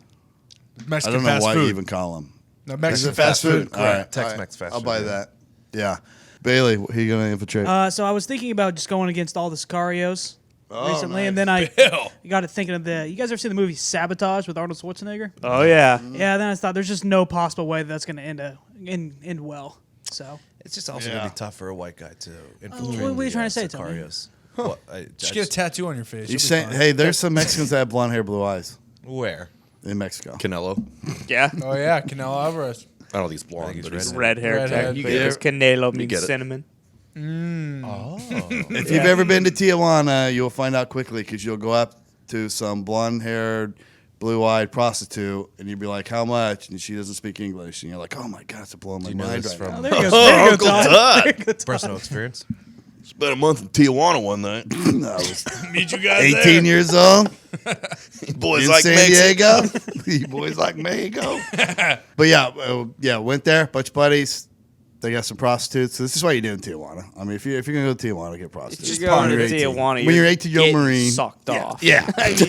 I Mexican don't know fast why food. you even call them. No, Mexican fast food? Correct. All right, Tex-Mex fast I'll food, buy yeah. that. Yeah. Bailey, who you going to infiltrate? So I was thinking about just going against all the Sicarios recently, and then Bill. I got to thinking of the. You guys ever seen the movie Sabotage with Arnold Schwarzenegger? Oh, yeah. Yeah. Then I thought there's just no possible way that's going to end well. So It's just also Yeah. gonna be tough for a white guy to infiltrate. what are you the, trying to say, Tony? Sicarios. What, Just get a tattoo on your face. You're You'll be saying, fine. hey, there's some Mexicans that have blonde hair, blue eyes where? in Mexico. Canelo. Yeah. Oh yeah, Canelo Alvarez. I don't think he's blonde. he's but he's Red hair, Red hair. technically. You get Because Canelo get means it. cinnamon. If you've ever been to Tijuana, you'll find out quickly because you'll go up to some blonde-haired, blue-eyed prostitute, and you'll be like, "How much?" And she doesn't speak English, and you're like, "Oh my god, it's blowing my you know mind this right from- now." There you go. There you go, Uncle Todd. Todd. There you go, Todd. Personal experience. Spent a month in Tijuana one night. I was Meet you guys 18 years old Boys in like San Mexico. Diego. You boys like Mexico. But yeah, went there, bunch of buddies. They got some prostitutes. So this is why you do in Tijuana. I mean, if you're gonna go to Tijuana, get prostitutes. Just going to When you're 18. Tijuana. When you're 18, you're a getting Marine. Sucked off. Yeah. Do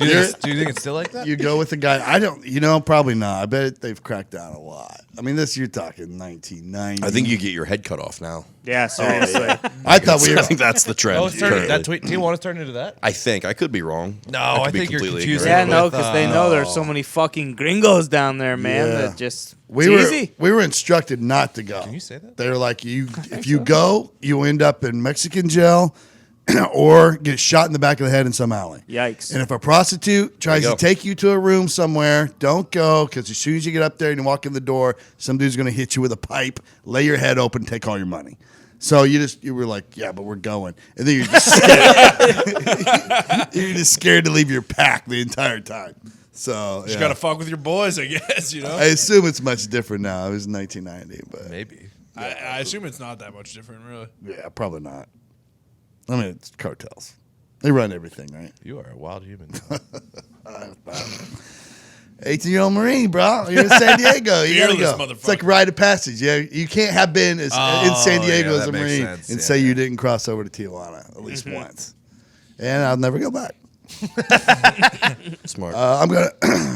you think it's still like that? You go with a guy. I don't. Probably not. I bet they've cracked down a lot. I mean, you're talking 1990. I think you get your head cut off now. Yeah, seriously. I thought we were. I think that's the trend. Oh, it's turning, currently. that Tijuana's turning into that? I think I could be wrong. No, I I could be think you're completely confusing Yeah, ignorant. no, with, because they know there's so many fucking gringos down there, man. Yeah. That just We it's easy. were instructed not to go. Can you say that? They were like, if you go, you end up in Mexican jail or get shot in the back of the head in some alley. Yikes. And if a prostitute tries There to you go. take you to a room somewhere, don't go, because as soon as you get up there and you walk in the door, some dude's going to hit you with a pipe, lay your head open, take all your money. So you were like, yeah, but we're going. And then you're just scared. You're just scared to leave your pack the entire time. So You yeah. gotta fuck with your boys, I guess. You know. I assume it's much different now. It was 1990, but Maybe. I assume it's not that much different, really. yeah, probably not. I mean, it's cartels. They run everything, right? You are a wild human. 18-year-old Marine, bro. You're in San Diego. You gotta Fearless go. motherfucker. It's like a rite of passage. Yeah, you can't have been in San Diego yeah, as a that makes Marine sense. and Yeah, say yeah. you didn't cross over to Tijuana at least once. And I'll never go back. Smart. I'm gonna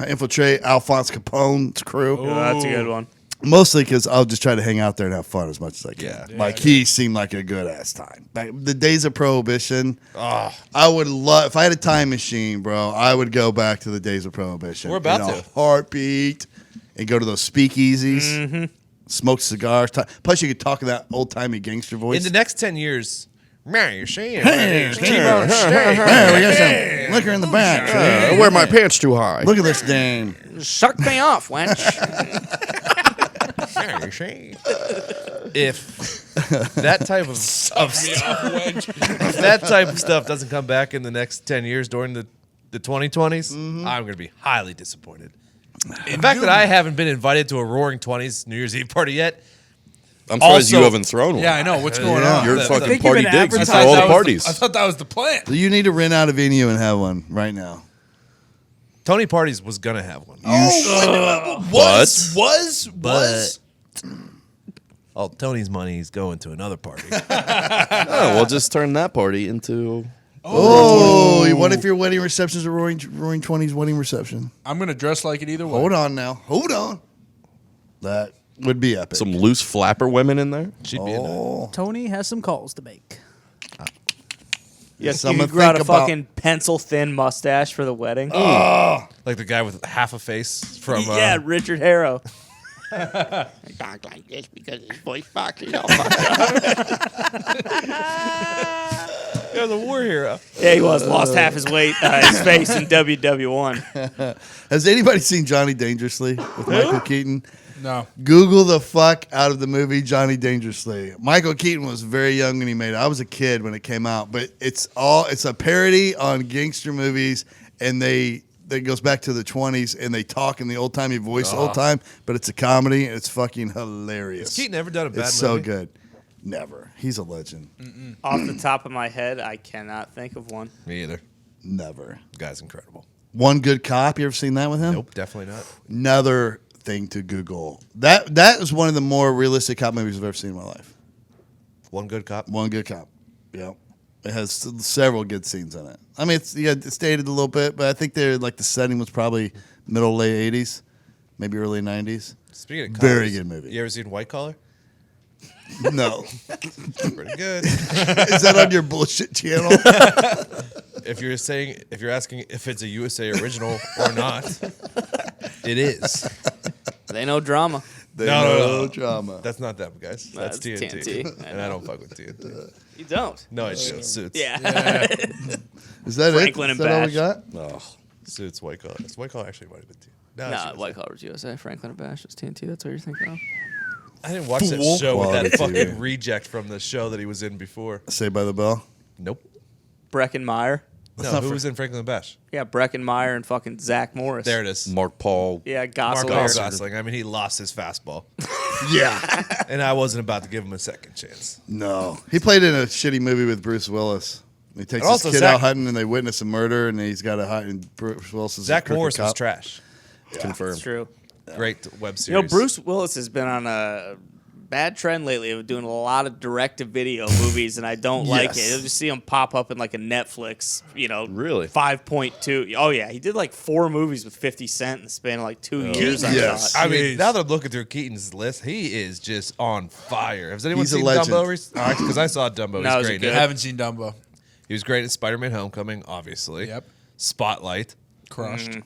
infiltrate Alphonse Capone's crew. Oh, that's a good one. Mostly because I'll just try to hang out there and have fun as much as I can. Yeah. Like, he seemed like a good ass time. Back, the days of Prohibition, I would love, if I had a time machine, bro, I would go back to the days of Prohibition. We're about in a to. heartbeat and go to those speakeasies, smoke cigars. Plus, you could talk in that old timey gangster voice. In the next 10 years, man, you're saying. Hey, Keep on staying. hey, we got some liquor in the back. I wear my pants too high. Look at this dame. Suck me off, wench. Man, you're saying. If that type of if that type of stuff doesn't come back in the next 10 years during the 2020s, I'm going to be highly disappointed. The fact that I haven't been invited to a Roaring 20s New Year's Eve party yet. I'm surprised you Also- haven't thrown one. Yeah, I know. What's going Yeah. on? You're The- fucking think you've party been digs. You advertising- throw all that the was parties. I thought that was the plan. So you need to rent out a venue and have one right now. Tony Parties was going to have one. Was. All Tony's money is going to another party. Oh, we'll just turn that party into. Oh, what if your wedding reception is a Roaring 20s wedding reception? I'm gonna dress like it either way. Hold on now. Hold on. That would be epic. Some loose flapper women in there. She'd be in that. Tony has some calls to make. Yes, you Someone could grow out a think about- fucking pencil thin mustache for the wedding. Like the guy with half a face from. Yeah, Richard Harrow. Talk like this because his voice box is all He was a war hero. Yeah, he was. Lost half his weight, his face in WW1. Has anybody seen Johnny Dangerously with Michael Keaton? No. Google the fuck out of the movie Johnny Dangerously. Michael Keaton was very young when he made it. I was a kid when it came out, but it's a parody on gangster movies, and it goes back to the 20s, and they talk in the old timey voice the whole time, but it's a comedy, and it's fucking hilarious. Has Keaton ever done a bad It's so movie? good. Never. He's a legend. Off the top of my head, I cannot think of one. Me either. Never. The guy's incredible. One Good Cop. You ever seen that with him? Nope, definitely not. Another thing to Google. That is one of the more realistic cop movies I've ever seen in my life. One Good Cop. One Good Cop. Yep. It has several good scenes in it. I mean, it's dated a little bit, but I think the setting was probably middle late 80s, maybe early 90s. Speaking of Very collars, good movie. You ever seen White Collar? No. Pretty good. Is that on your bullshit channel? If you're asking if it's a USA original or not, it is. They know drama. No. drama. That's not them, guys. That's That's TNT. TNT. And I don't fuck with TNT. You don't. No, I do. Suits. Yeah. Is that Franklin it? Is and that all we Bash. got? Oh, Suits, White Collar. White Collar actually might have been too. No, it's Nah, USA. White Collar was USA. Franklin and Bash was TNT. That's what you're thinking of. I didn't watch that show with Quality that fucking TV. reject from the show that he was in before. Saved by the Bell. Nope. Breckenmeyer. No, who was in Franklin and Bash? Yeah, Breckenmeyer and fucking Zach Morris. There it is. Mark Paul. Yeah, Mark Gosselaar. Gosling. I mean, he lost his fastball, Yeah. and I wasn't about to give him a second chance. No. He played in a shitty movie with Bruce Willis. He takes And also his kid Zach- out hunting, and they witness a murder, and he's got to hunt. And Bruce Willis is a Zach crooked Morris was cop. trash. Confirmed. That's true. Great web series. You know, Bruce Willis has been on a bad trend lately of doing a lot of direct-to-video movies, and I don't like it. Yes. You'll just see him pop up in like a Netflix, Really? 5.2. Oh, yeah. He did like 4 movies with 50 Cent in the span of like 2 years, I Yes. thought. I mean, Jeez. now that I'm looking through Keaton's list, he is just on fire. Has anyone He's a seen legend. Dumbo? Because I saw Dumbo. No, He's is it great. in good? I haven't seen Dumbo. He was great in Spider-Man: Homecoming, obviously. Yep. Spotlight, Crushed.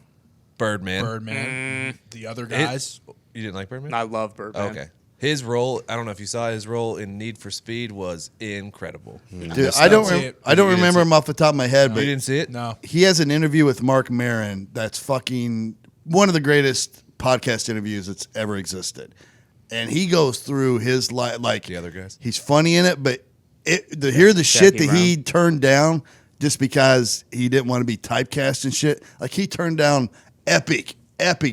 Birdman. Birdman. The other guys. You didn't like Birdman? I love Birdman. Okay. His role, I don't know if you saw his role in Need for Speed was incredible. Dude, I don't see it. remember him off the top of my head, You but didn't see it? No. he has an interview with Mark Maron that's fucking one of the greatest podcast interviews that's ever existed. And he goes through his life like The other guys? He's funny in it, but to hear the shit Jackie that he turned down just because he didn't want to be typecast and shit. Like he turned down epic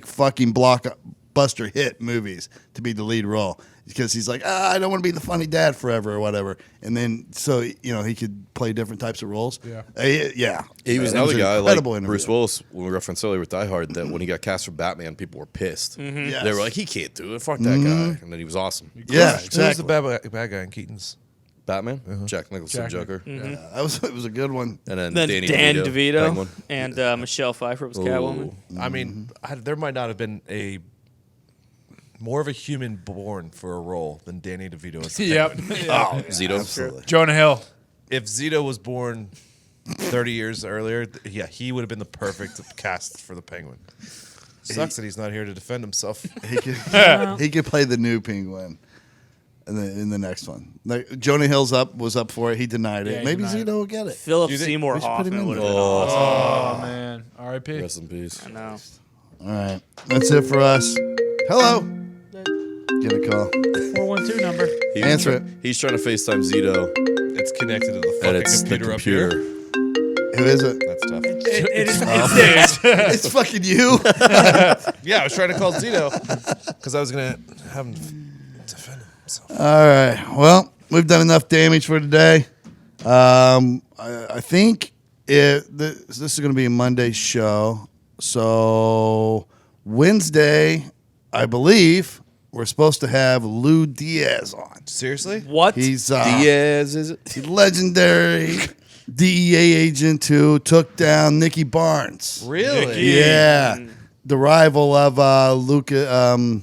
fucking blockbuster hit movies to be the lead role because he's like, I don't want to be the funny dad forever or whatever. And then so he could play different types of roles. Yeah. Yeah. He was It another an guy like incredible interview. Bruce Willis, when we referenced earlier with Die Hard, that when he got cast for Batman, people were pissed. Yes. They were like, he can't do it. Fuck that guy. And then he was awesome. Yeah, Who's exactly. the bad guy in Keaton's? Batman, Jack Nicholson, Jack Joker. It was a good one. And then Then Danny Dan DeVito, Penguin. and Michelle Pfeiffer was Catwoman. I mean, there might not have been more of a human born for a role than Danny DeVito is. Yep. Zito. Jonah Hill. If Zito was born 30 years earlier, he would have been the perfect cast for the Penguin. Sucks that he's not here to defend himself. He could play the new Penguin in the next one. Like, Jonah Hill's was up for it. He denied it. Yeah, he Maybe denied Zito will get it. Philip Do you think Seymour we should put him Hoffman in would have there? been awesome. Oh, man. R.I.P. Rest in peace. I know. All right. That's it for us. Hello. Get a call. 412 number. Answer it. He's trying to FaceTime Zito, It's connected to the and fucking it's the computer up here. computer. Who is it? That's tough. It's fucking you. Yeah, I was trying to call Zito because I was going to have him defend himself. All right. Well, we've done enough damage for today. I think this is going to be a Monday show. So Wednesday, I believe, we're supposed to have Lou Diaz on. Seriously? What? He's Diaz, is it? the legendary DEA agent who took down Nicky Barnes. Really? Yeah. The rival of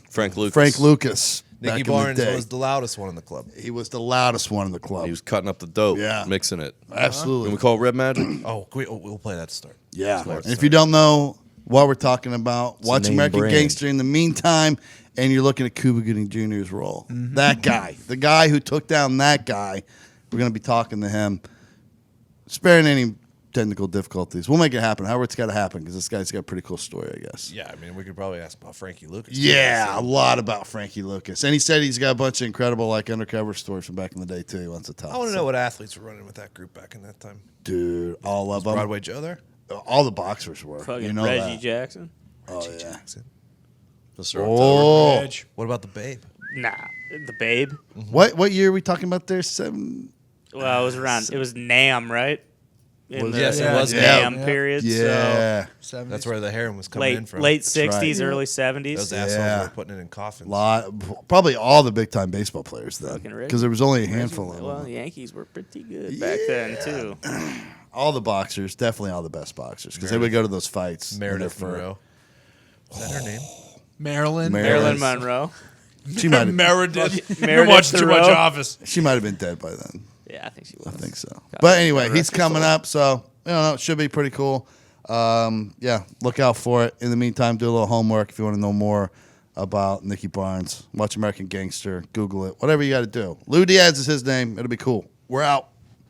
Frank Lucas. Frank Lucas. Nicky back in the Barnes day. was the loudest one in the club. He was the loudest one in the club. He was cutting up the dope, Yeah. mixing it. Absolutely. Can we call it Red Magic? Oh, we'll play that to start. Yeah. Smart And if you don't know what we're talking about, watch name American brand. Gangster in the meantime, and you're looking at Cuba Gooding Jr.'s role. That guy, the guy who took down that guy, we're going to be talking to him, sparing any technical difficulties. We'll make it happen. However, it's got to happen because this guy's got a pretty cool story, I guess. Yeah, I mean, we could probably ask about Frankie Lucas. Yeah, a lot about Frankie Lucas. And he said he's got a bunch of incredible undercover stories from back in the day, too. He wants to tell. I want to So, know what athletes were running with that group back in that time. Dude, all of them. Broadway Joe there? All the boxers were. Fucking You know Reggie that. Jackson? Oh, Reggie yeah. Jackson. Mr. Oh. Edge. What about the Babe? Nah. The Babe? What year are we talking about there? 7? Well, it was around. It was NAM, right? Yes, it was NAM Yeah. period. Yeah. That's where the heroin was coming in So from. late 60s, right. early Those 70s. assholes Yeah. were putting it in coffins. Probably all the big time baseball players then, Fucking Reggie. because there was only a handful of Well, them. the Yankees were pretty good back then, too. All the boxers, definitely all the best boxers, because they would go to those fights. in their Meredith fur. Monroe. Is that her name? Marilyn. Marilyn Monroe. She might have. Meredith. You're Meredith watching too much Thoreau. Office. She might have been dead by then. Yeah, I think she was. I think so. But anyway, God he's rest her coming soul. up, so it should be pretty cool. Yeah, look out for it. In the meantime, do a little homework if you want to know more about Nicky Barnes. Watch American Gangster. Google it. Whatever you got to do. Lou Diaz is his name. It'll be cool. We're out.